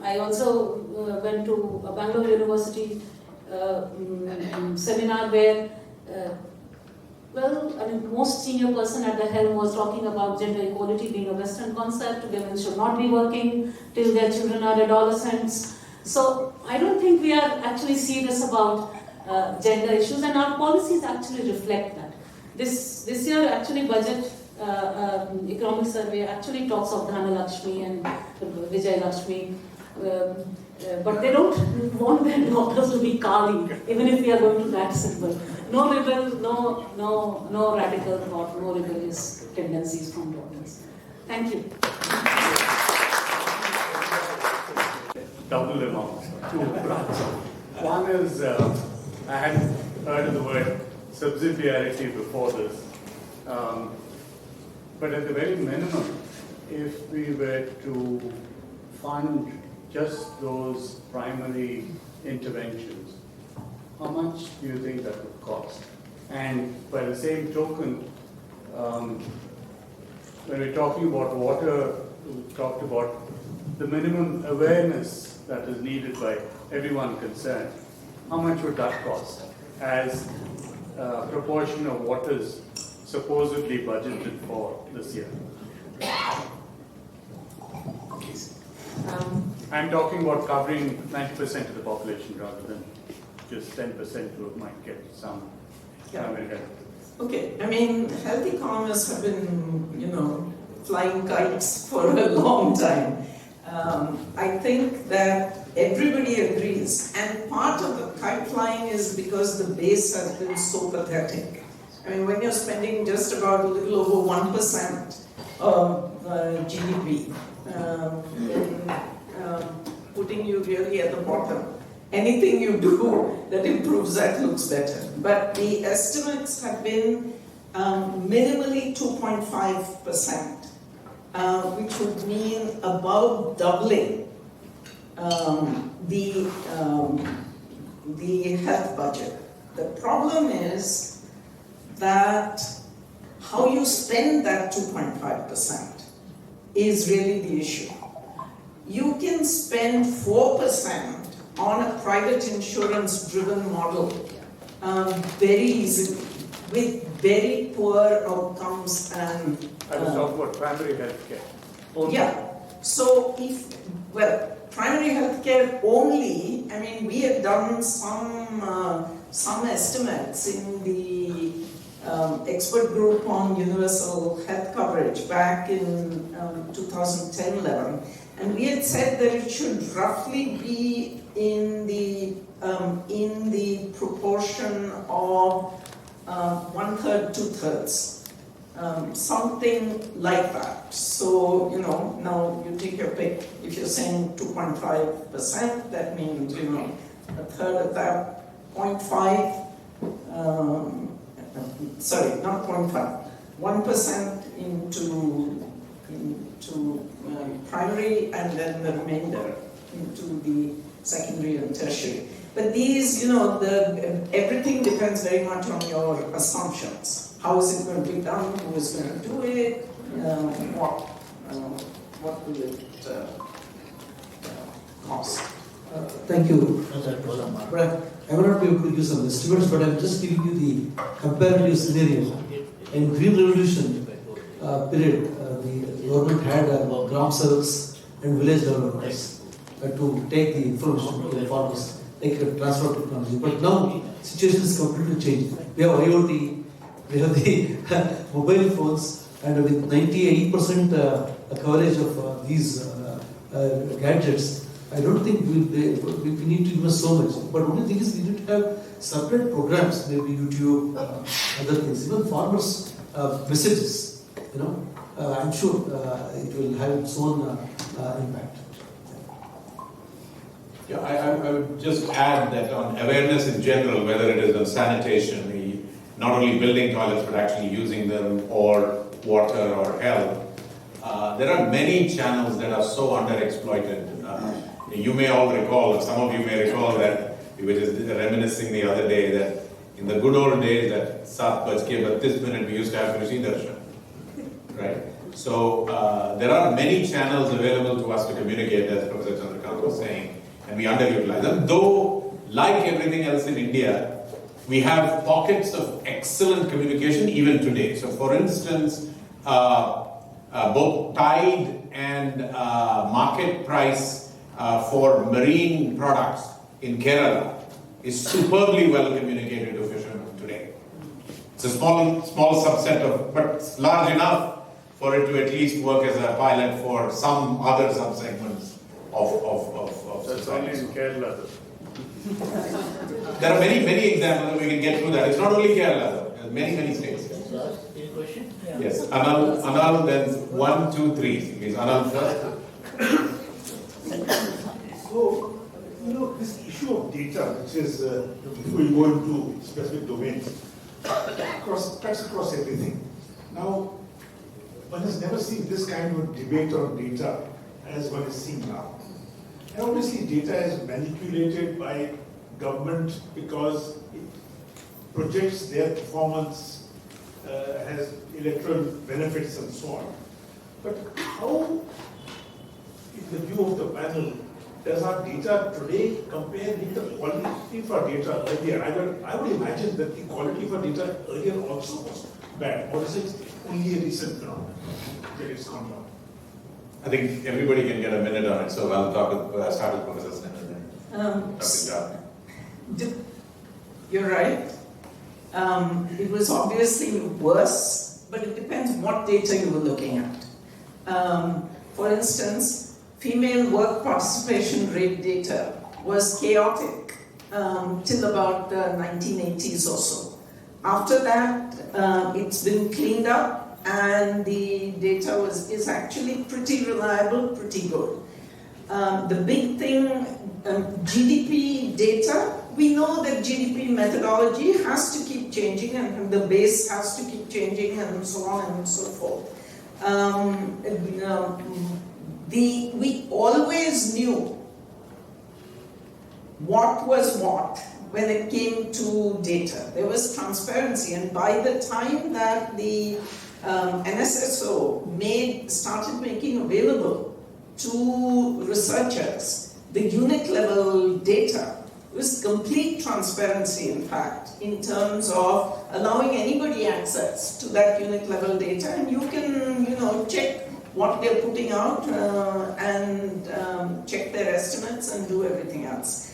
I also went to a Bangalore University seminar where most senior person at the helm was talking about gender equality being a Western concept. Women should not be working till their children are adolescents. So I don't think we are actually serious about gender issues, and our policies actually reflect that. This year, actually, budget economic survey actually talks of Dhanalakshmi and Vijayalakshmi, but they don't want their daughters to be Kali, even if we are going to that symbol. No rebel, no radical thought, no rebellious tendencies from daughters. Thank you. Double amount, 2 branches. One is, I hadn't heard of the word subsidiarity before this, but at the very minimum, if we were to fund just those primary interventions, how much do you think that would cost? And by the same token, when we're talking about water, we talked about the minimum awareness that is needed by everyone concerned. How much would that cost as a proportion of what is supposedly budgeted for this year? I'm talking about covering 90% of the population rather than just 10% who might get some. Okay, health economists have been, flying kites for a long time. I think that everybody agrees, and part of the kite flying is because the base has been so pathetic. When you're spending just about a little over 1% of GDP, putting you really at the bottom. Anything you do that improves that looks better. But the estimates have been minimally 2.5%, which would mean about doubling the health budget. The problem is that how you spend that 2.5% is really the issue. You can spend 4% on a private insurance-driven model very easily, with very poor outcomes and... I was talking about primary health care. Only. Yeah. So primary health care only, I mean, we have done some estimates in the expert group on universal health coverage back in 2010-11, and we had said that it should roughly be in the proportion of 1/3, 2/3, something like that. So, you know, now you take your pick. If you're saying 2.5%, that means, you know, 1/3 of that, 0.5, sorry, not 0.5, 1% into primary, and then the remainder into the secondary and tertiary. But these, you know, everything depends very much on your assumptions. How is it going to be done? Who is going to do it? What will it cost? Thank you. But I will not be able to give some estimates, but I'm just giving you the comparative scenario. In Green Revolution period, the government had gram service and village developers to take the information to the farmers, take the transfer technology. But now, situation is completely changed. We have IoT, we have the mobile phones, and with 98% coverage of these gadgets, I don't think we need to invest so much. But only thing is we need to have separate programs, maybe YouTube, other things. Even farmers' messages, you know, I'm sure it will have its own impact. Yeah, I would just add that on awareness in general, whether it is on sanitation, not only building toilets but actually using them, or water or health, there are many channels that are so underexploited. You may all recall, or some of you may recall that we were just reminiscing the other day that in the good old days at 7 bajke 32 minute we used to have Krishi Darshan, right? So there are many channels available to us to communicate, as Professor Chandrakanth was saying, and we underutilize them. Though, like everything else in India, we have pockets of excellent communication even today. So for instance, both Tide and market price for marine products in Kerala is superbly well communicated to fishermen today. It's a small subset of, but it's large enough for it to at least work as a pilot for some other subsegments of That's only in Kerala, though. There are many examples, and we can get through that. It's not only Kerala, though. There are many states. Any question? Yeah. Yes, Anal, then 1, 2, 3. Please, Anal first. So, you know, this issue of data, which is, before you go into specific domains, cuts across everything. Now, one has never seen this kind of debate on data as one is seeing now. And obviously, data is manipulated by government because it projects their performance, has electoral benefits and so on. But how, in the view of the panel, does our data today compare with the quality of our data earlier? I would imagine that the quality of our data earlier also was bad. Or is it only a recent phenomenon that it's gone down? I think everybody can get a minute on it, so I'll start with Professor Sen and then Dr. Jha. You're right. It was obviously worse, but it depends what data you were looking at. For instance, female work participation rate data was chaotic till about the 1980s or so. After that, it's been cleaned up, and the data is actually pretty reliable, pretty good. The big thing, GDP data, we know that GDP methodology has to keep changing and the base has to keep changing and so on and so forth. We always knew what was what when it came to data. There was transparency, and by the time that the NSSO started making available to researchers the unit level data, it was complete transparency, in fact, in terms of allowing anybody access to that unit level data, and you can, check what they're putting out and check their estimates and do everything else.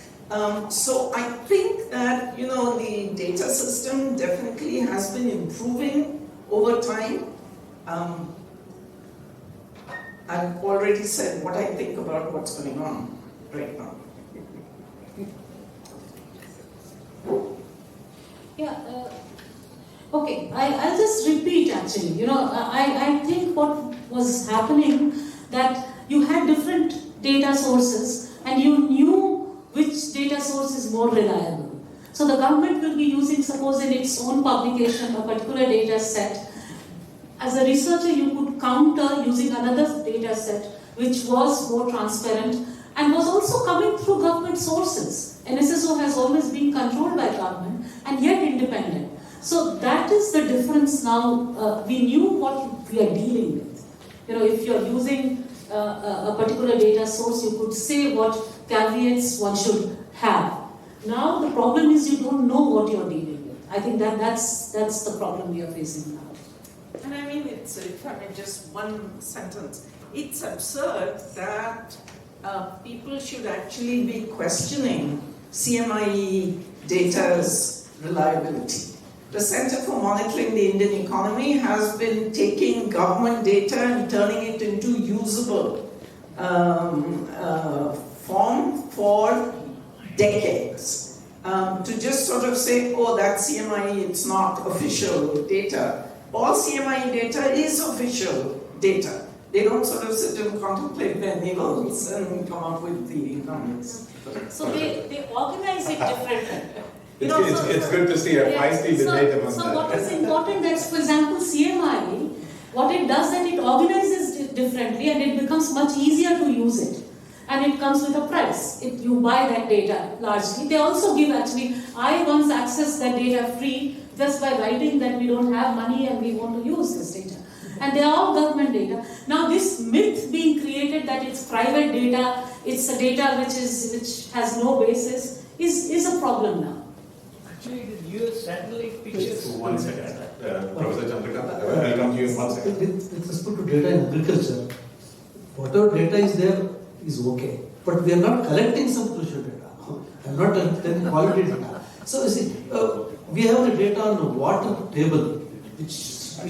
So I think that, the data system definitely has been improving over time. I've already said what I think about what's going on right now. Yeah, okay, I'll just repeat actually. I think what was happening that you had different data sources and you knew which data source is more reliable. So the government will be using, suppose in its own publication, a particular data set. As a researcher, you could counter using another data set which was more transparent and was also coming through government sources. NSSO has always been controlled by government and yet independent. So that is the difference now. We knew what we are dealing with. If you're using a particular data source, you could say what caveats one should have. Now the problem is you don't know what you're dealing with. I think that's the problem we are facing now. And I mean, if I may just one sentence, it's absurd that people should actually be questioning CMIE data's reliability. The Center for Monitoring the Indian Economy has been taking government data and turning it into usable form for decades. To just sort of say, oh, that's CMIE, it's not official data. All CMIE data is official data. They don't sort of sit and contemplate their navels and come up with the numbers. So they organize it differently. It's good to see a feisty debate among So what is important that, for example, CMIE, what it does that it organizes it differently and it becomes much easier to use it. And it comes with a price. If you buy that data largely, they also give actually, I once accessed that data free just by writing that we don't have money and we want to use this data. And they are all government data. Now this myth being created that it's private data, it's a data which has no basis, is a problem now. Actually, the US satellite pictures. One second. Professor Chandrakanth, I will come to you in 1 second. With respect to data in agriculture, whatever data is there is okay. But we are not collecting some crucial data. I'm not telling quality data. So you see, we have the data on the water table, which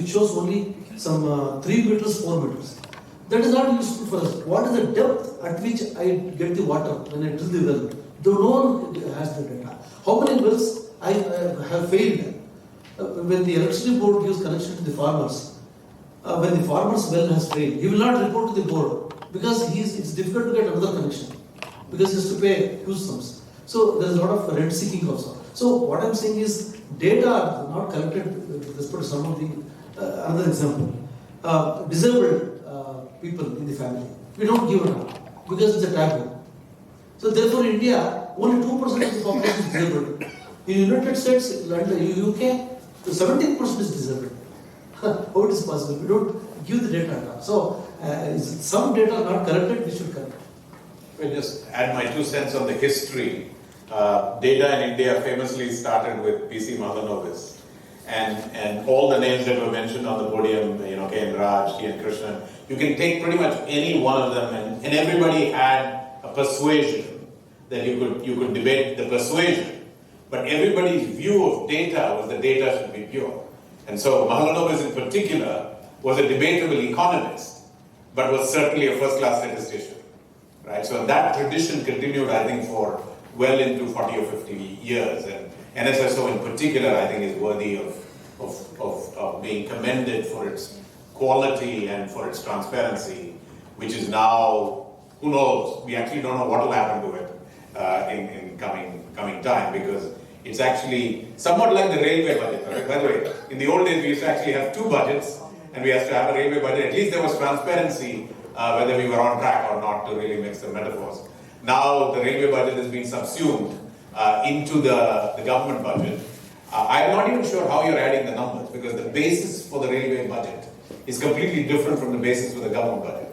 shows only some 3 meters, 4 meters. That is not useful for us. What is the depth at which I get the water when I drill the well? No one has the data. How many wells I have failed? When the electricity board gives connection to the farmers, when the farmer's well has failed, he will not report to the board because it's difficult to get another connection because he has to pay huge sums. So there is a lot of rent seeking also. So what I'm saying is data are not collected with respect to some of the another example. Disabled people in the family, we don't give it up because it's a taboo. So therefore, in India, only 2% of the population is disabled. In United States, London, UK, 17% is disabled. How it is possible? We don't give the data. So some data are not collected, we should collect. I'll just add my 2 cents on the history. Data in India famously started with P.C. Mahalanobis. And all the names that were mentioned on the podium, K.N. Raj, T.N. Krishnan, you can take pretty much any one of them, and everybody had a persuasion that you could debate the persuasion. But everybody's view of data was that data should be pure. And so Mahalanobis in particular was a debatable economist, but was certainly a first-class statistician. Right? So that tradition continued, I think, for well into 40 or 50 years. And NSSO in particular, I think, is worthy of being commended for its quality and for its transparency, which is now Who knows? We actually don't know what will happen to it in coming time, because it's actually somewhat like the railway budget. Right? By the way, in the old days we used to actually have two budgets, and we used to have a railway budget. At least there was transparency whether we were on track or not, to really mix the metaphors. Now the railway budget has been subsumed into the government budget. I'm not even sure how you're adding the numbers, because the basis for the railway budget is completely different from the basis for the government budget.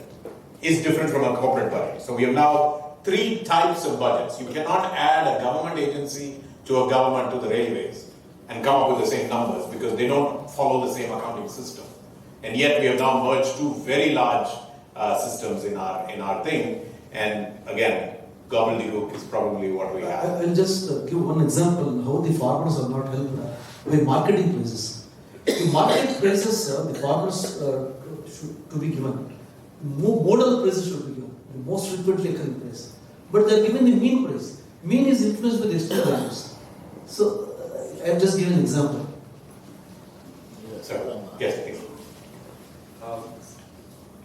Is different from a corporate budget. So we have now three types of budgets. You cannot add a government agency to a government to the railways and come up with the same numbers, because they don't follow the same accounting system. And yet we have now merged two very large systems in our thing. And again, gobbledygook is probably what we have. I'll just give one example how the farmers are not helped by marketing prices. The market prices, the farmers should to be given. Modal prices should be given, the most frequently occurring price. But they are given the mean price. Mean is influenced by the external values. So, I'll just give an example. So, yes, please.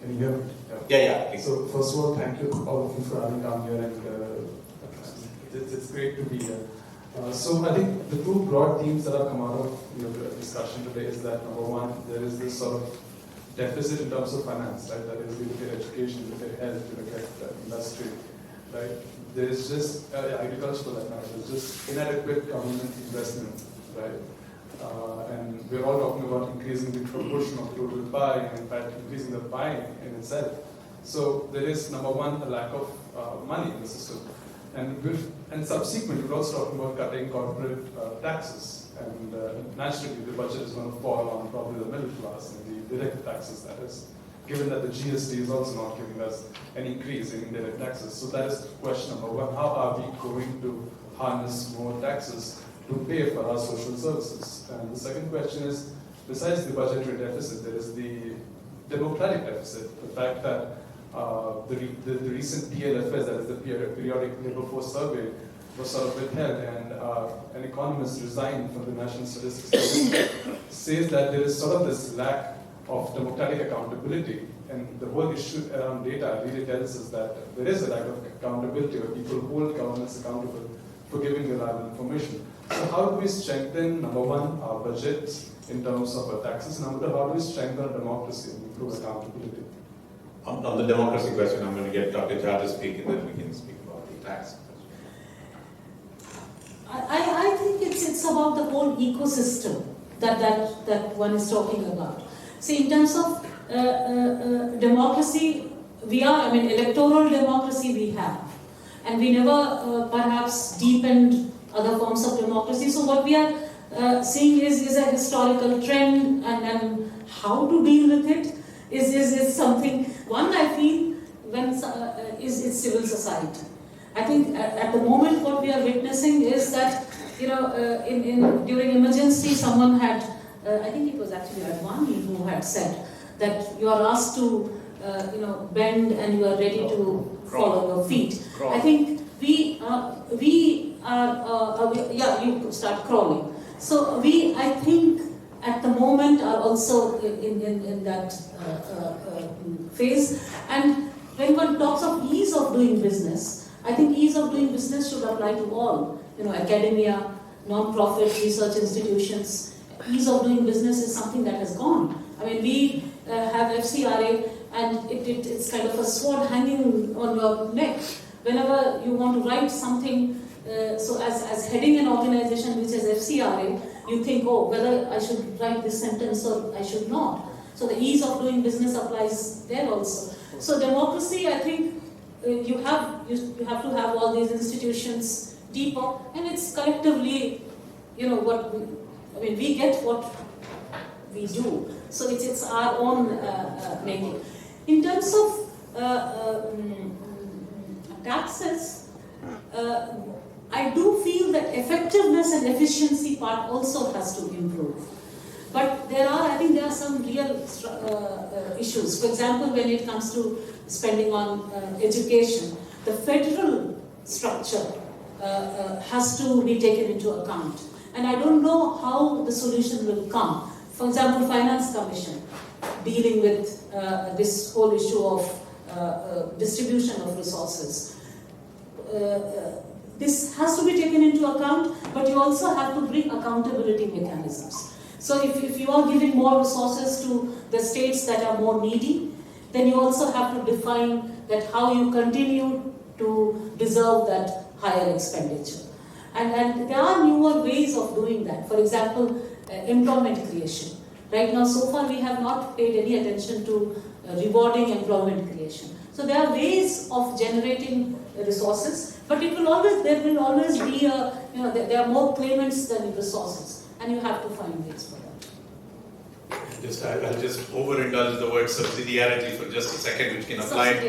Can you hear me? Yeah, please. So, first of all, thank you all of you for having come here, and it's great to be here. So, I think the two broad themes that have come out of the discussion today is that, number one, there is this sort of deficit in terms of finance, right? That is, you look at education, you look at health, you look at industry, right? There is just agriculture for that matter. There's just inadequate government investment, right? And we're all talking about increasing the proportion of total pie, and in fact, increasing the pie in itself. So there is, number one, a lack of money in the system, and subsequently, we're also talking about cutting corporate taxes, and naturally, the budget is going to fall on probably the middle class and the direct taxes, that is, given that the GST is also not giving us an increase in indirect taxes. So that is question number one. How are we going to harness more taxes to pay for our social services? And the second question is, besides the budgetary deficit, there is the democratic deficit. The fact that the recent PLFS, that is the Periodic Labour Force Survey, was sort of withheld, and an economist resigned from the National Statistics says that there is sort of this lack of democratic accountability, and the whole issue around data really tells us that there is a lack of accountability, where people hold governments accountable for giving reliable information. So how do we strengthen, number one, our budget in terms of our taxes, number two, how do we strengthen our democracy and improve accountability? On the democracy question, I'm going to get Dr. Jha to speak, and then we can speak about the tax. I think it's about the whole ecosystem that one is talking about. See, in terms of democracy, electoral democracy we have, and we never perhaps deepened other forms of democracy. So what we are seeing is a historical trend, and how to deal with it is something. One, I feel, is civil society. I think at the moment what we are witnessing is that, during emergency, someone had, I think it was actually Advani who had said that you are asked to, bend and you are ready to follow your feet. Crawl. I think we are, you start crawling. So I think at the moment are also in that phase. And when one talks of ease of doing business, I think ease of doing business should apply to all, academia, non-profit research institutions. Ease of doing business is something that has gone. I mean, we have FCRA, and it's kind of a sword hanging on your neck. Whenever you want to write something, so as heading an organization which is FCRA, you think, whether I should write this sentence or I should not. So the ease of doing business applies there also. So democracy, I think, you have to have all these institutions deeper, and it's collectively, we get what we do. So it's our own making. In terms of taxes, I do feel that effectiveness and efficiency part also has to improve. But I think there are some real issues. For example, when it comes to spending on education, the federal structure has to be taken into account. And I don't know how the solution will come. For example, Finance Commission dealing with this whole issue of distribution of resources. This has to be taken into account, but you also have to bring accountability mechanisms. So if you are giving more resources to the states that are more needy, then you also have to define that how you continue to deserve that higher expenditure. And there are newer ways of doing that. For example, employment creation. Right now, so far, we have not paid any attention to rewarding employment creation. So there are ways of generating resources, but there will always be there are more claimants than resources, and you have to find ways for that. I'll just overindulge the word subsidiarity for just a second, which can apply.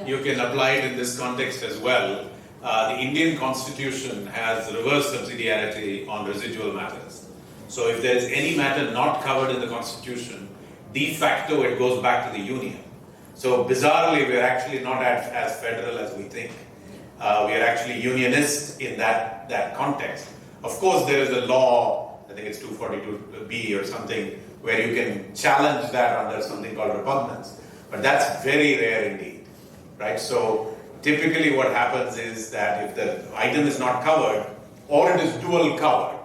You can apply it in this context as well. The Indian Constitution has reverse subsidiarity on residual matters. So if there is any matter not covered in the Constitution, de facto it goes back to the Union. So bizarrely, we are actually not as federal as we think. We are actually unionist in that context. Of course, there is a law, I think it's 242B or something, where you can challenge that under something called repugnance. But that's very rare indeed, right? So typically what happens is that if the item is not covered, or it is dual covered,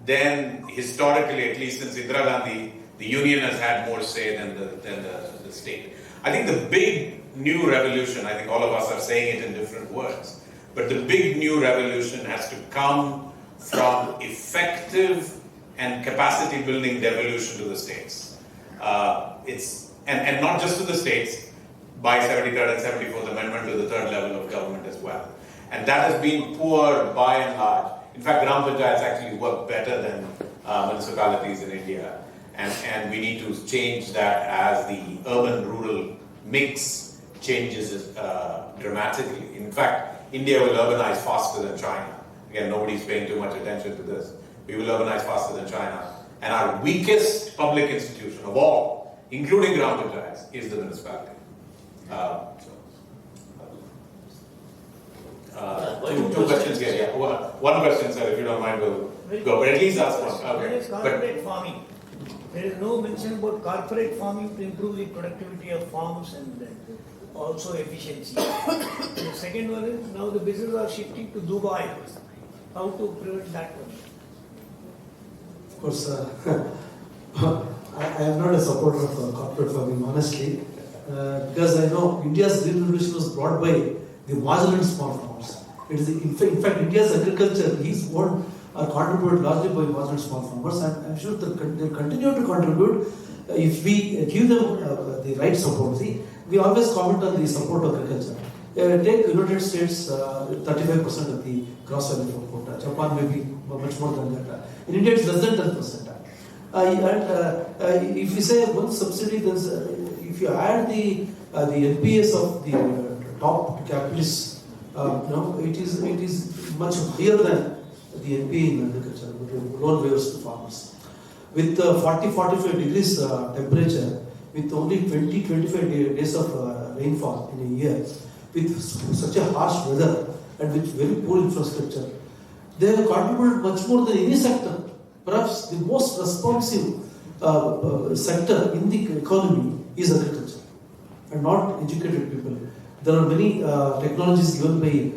then historically, at least since Indira Gandhi, the union has had more say than the state. I think the big new revolution, I think all of us are saying it in different words, but the big new revolution has to come from effective and capacity building devolution to the states. And not just to the states, by 73rd and 74th Amendment to the third level of government as well. And that has been poor by and large. In fact, Gram Panchayats actually work better than municipalities in India. And we need to change that as the urban-rural mix changes dramatically. In fact, India will urbanize faster than China. Again, nobody's paying too much attention to this. We will urbanize faster than China. And our weakest public institution of all, including Gram Panchayats, is the municipality. Two questions here. Yeah. One question, sir, if you don't mind, we'll go. But at least ask one. Okay. There is corporate farming. There is no mention about corporate farming to improve the productivity of farms and also efficiency. The second one is now the business are shifting to Dubai. How to prevent that one? Of course, I am not a supporter of corporate farming, honestly, because I know India's green revolution was brought by the marginal and small farmers. It is in fact India's agriculture is won or contributed largely by marginal and small farmers, and I'm sure they'll continue to contribute if we give them the right support. See, we always comment on the support of agriculture. Take United States, 35% of the gross value for quota. Japan may be much more than that. In India, it's less than 10%. And if you say one subsidy, if you add the NPS of the top capitalists, it is much higher than the NPA in agriculture, loan waivers to farmers. With 40-45 degrees temperature, with only 20-25 days of rainfall in a year, with such a harsh weather and with very poor infrastructure, they have contributed much more than any sector. Perhaps the most responsive sector in the economy is agriculture, and not educated people. There are many technologies given by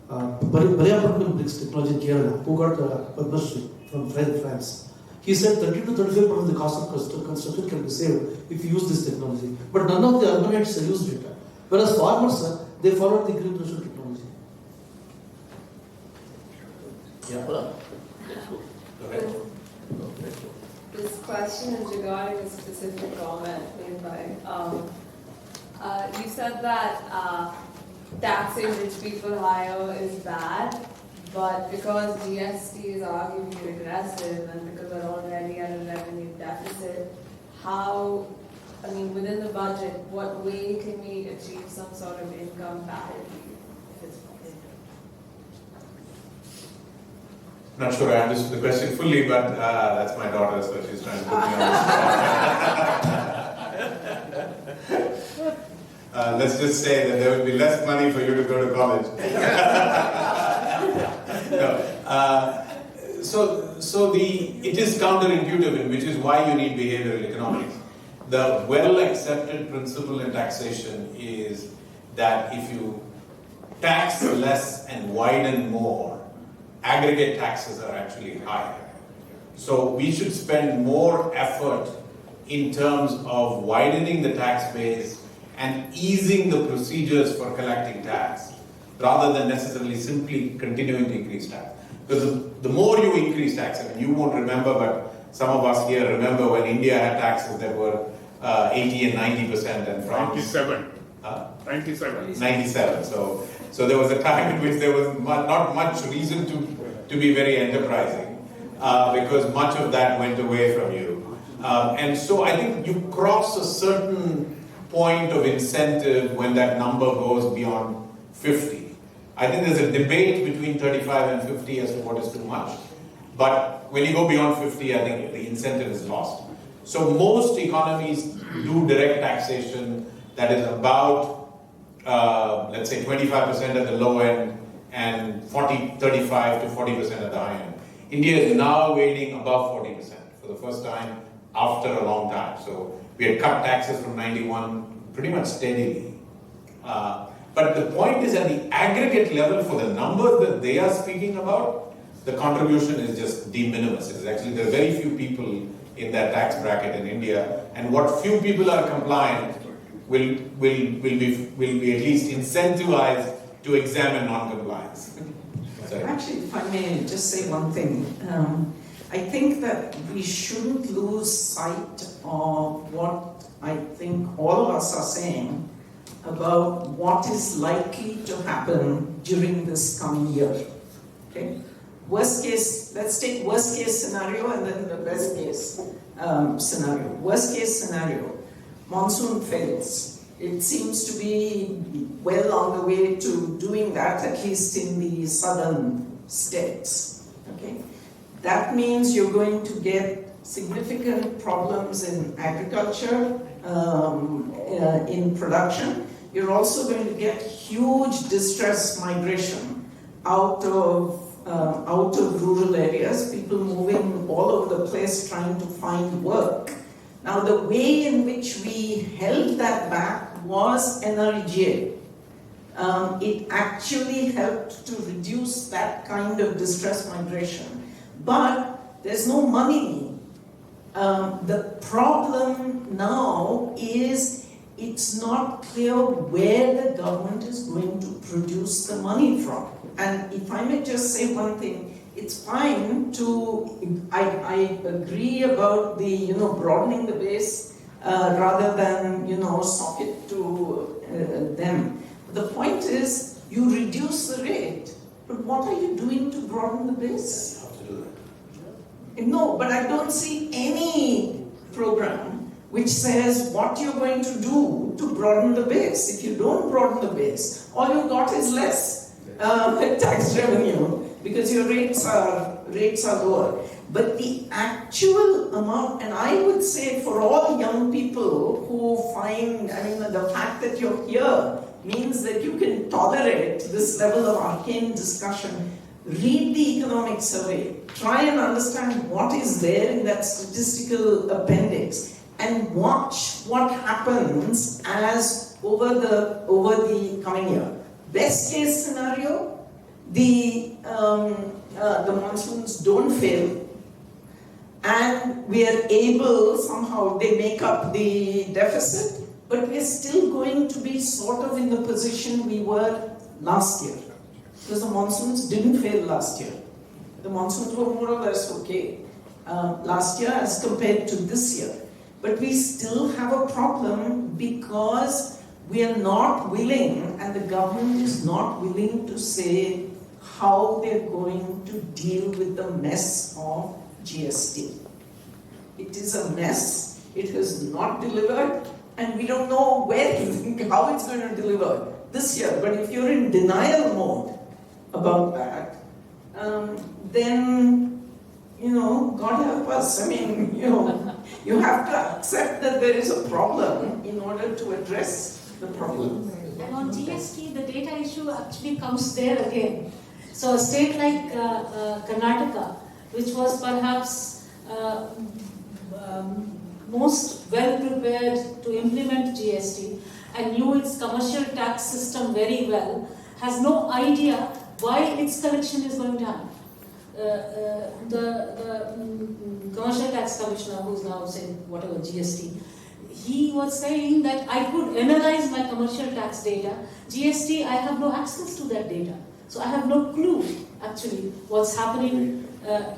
Bariapatnam bricks technology in Kerala, who got Padma Shri from France. He said 30 to 35% of the cost of construction can be saved if you use this technology. But none of the urbanites used it. Whereas farmers, they followed the green revolution technology. This question is regarding a specific comment made by, you said that taxing rich people higher is bad, but because GST is arguably regressive and because we're already at a revenue deficit, within the budget, what way can we achieve some sort of income parity if it's possible? Not sure I understood the question fully, but that's my daughter, so she's trying to put me on the spot. Let's just say that there will be less money for you to go to college. It is counterintuitive, which is why you need behavioral economics. the well-accepted principle in taxation is that if you tax less and widen more, aggregate taxes are actually higher. So we should spend more effort in terms of widening the tax base and easing the procedures for collecting tax, rather than necessarily simply continuing to increase tax. Because the more you increase tax, I mean, you won't remember, but some of us here remember when India had taxes that were 80 and 90%, and France 97. 97. So there was a time in which there was not much reason to be very enterprising, because much of that went away from you. And so I think you cross a certain point of incentive when that number goes beyond 50. I think there's a debate between 35 and 50 as to what is too much. But when you go beyond 50, I think the incentive is lost. So most economies do direct taxation that is about, let's say, 25% at the low end and 35 to 40% at the high end. India is now wading above 40% for the first time after a long time. So we had cut taxes from 91 pretty much steadily. But the point is, at the aggregate level, for the numbers that they are speaking about, the contribution is just de minimis. It is actually, there are very few people in that tax bracket in India, and what few people are compliant will be at least incentivized to examine non-compliance. Actually, if I may just say one thing, I think that we shouldn't lose sight of what I think all of us are saying about what is likely to happen during this coming year. Okay? Worst case, let's take worst case scenario and then the best case scenario. Worst case scenario, monsoon fails. It seems to be well on the way to doing that, at least in the southern states. Okay? That means you're going to get significant problems in agriculture, in production. You're also going to get huge distress migration out of rural areas, people moving all over the place trying to find work. Now, the way in which we held that back was NREGA. It actually helped to reduce that kind of distress migration. But there's no money. The problem now is it's not clear where the government is going to produce the money from. And if I may just say one thing, it's fine to, I agree about the, broadening the base rather than, socket to them. The point is, you reduce the rate, but what are you doing to broaden the base? How to do that? No, but I don't see any program which says what you're going to do to broaden the base. If you don't broaden the base, all you've got is less tax revenue because your rates are lower. But the actual amount, and I would say for all young people who find, the fact that you're here means that you can tolerate this level of arcane discussion. Read the economic survey. Try and understand what is there in that statistical appendix. And watch what happens as over the coming year. Best case scenario, the monsoons don't fail, and we are able somehow, they make up the deficit, but we are still going to be sort of in the position we were last year, because the monsoons didn't fail last year. The monsoons were more or less okay last year as compared to this year. But we still have a problem because we are not willing, and the government is not willing to say how they're going to deal with the mess of GST. It is a mess, it has not delivered, and we don't know how it's going to deliver this year. But if you're in denial mode about that, then, God help us. You have to accept that there is a problem in order to address the problem. And on GST, the data issue actually comes there again. So a state like Karnataka, which was perhaps most well prepared to implement GST and knew its commercial tax system very well, has no idea why its collection is going down. The commercial tax commissioner, who is now saying whatever GST, he was saying that I could analyze my commercial tax data. GST, I have no access to that data. So I have no clue actually what's happening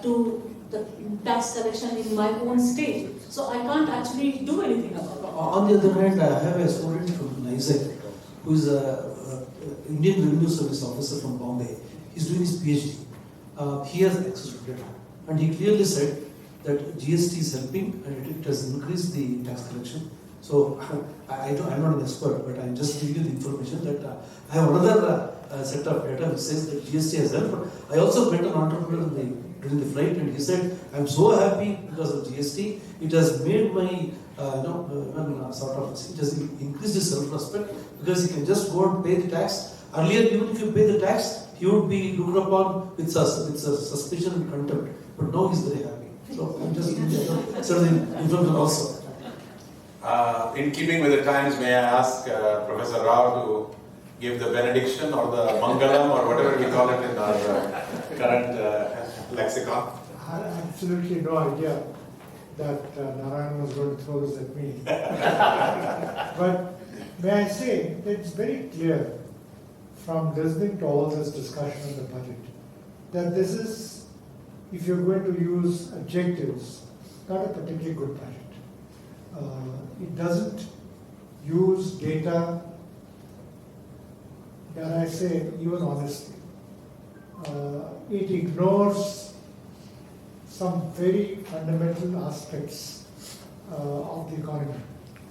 to the tax collection in my own state. So I can't actually do anything about it. On the other hand, I have a student from NISEC who is an Indian Revenue Service officer from Bombay. He's doing his PhD. He has access to data. And he clearly said that GST is helping and it has increased the tax collection. So I'm not an expert, but I'm just giving you the information that I have another set of data which says that GST has helped. But I also met an entrepreneur during the flight, and he said, I'm so happy because of GST. It has made my, it has increased his self-respect because he can just go and pay the tax. Earlier, even if you pay the tax, he would be looked upon with suspicion and contempt. But now he's very happy. So I'm just giving you certain information also. In keeping with the times, may I ask Professor Rao to give the benediction or the Mangalam or whatever we call it in our current lexicon? I had absolutely no idea that Narayan was going to throw this at me. But may I say, it's very clear from listening to all this discussion on the budget that this is, if you're going to use adjectives, not a particularly good budget. It doesn't use data, dare I say, even honestly. It ignores some very fundamental aspects of the economy,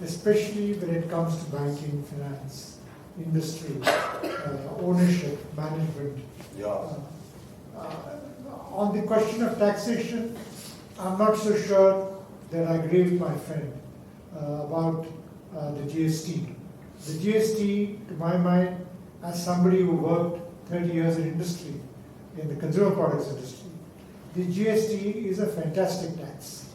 especially when it comes to banking, finance, industry, ownership, management. Yeah. On the question of taxation, I'm not so sure that I agree with my friend about the GST. The GST, to my mind, as somebody who worked 30 years in industry, in the consumer products industry, the GST is a fantastic tax.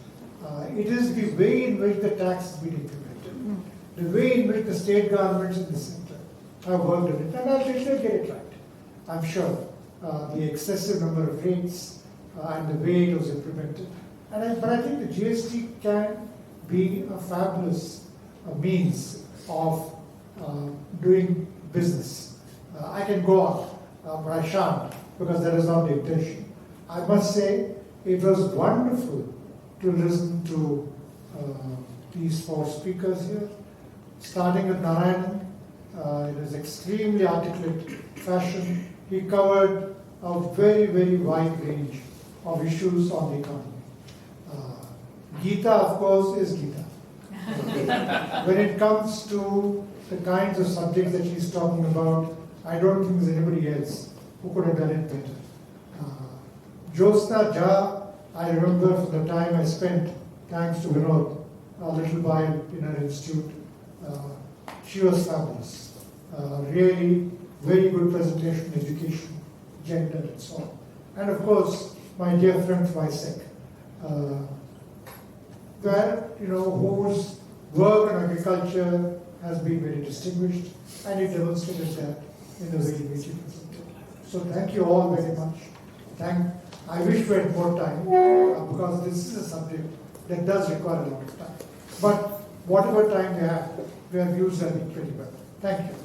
It is the way in which the tax has been implemented, the way in which the state governments in the center have worked on it, and I'll get it right. I'm sure the excessive number of rates and the way it was implemented. But I think the GST can be a fabulous means of doing business. I can go on, but I shan't, because that is not the intention. I must say, it was wonderful to listen to these four speakers here, starting with Narayan. In his extremely articulate fashion, he covered a very, very wide range of issues on the economy. Gita, of course, is Gita. When it comes to the kinds of subjects that she's talking about, I don't think there's anybody else who could have done it better. Jyotsna Jha, I remember from the time I spent, thanks to Vinod, a little while in her institute. She was fabulous. Really very good presentation, education, gender, and so on. And of course, my dear friend from ISEC, whose work on agriculture has been very distinguished, and he demonstrated that in the way in which he presented. So thank you all very much. I wish we had more time, because this is a subject that does require a lot of time. But whatever time we have used that equally well. Thank you.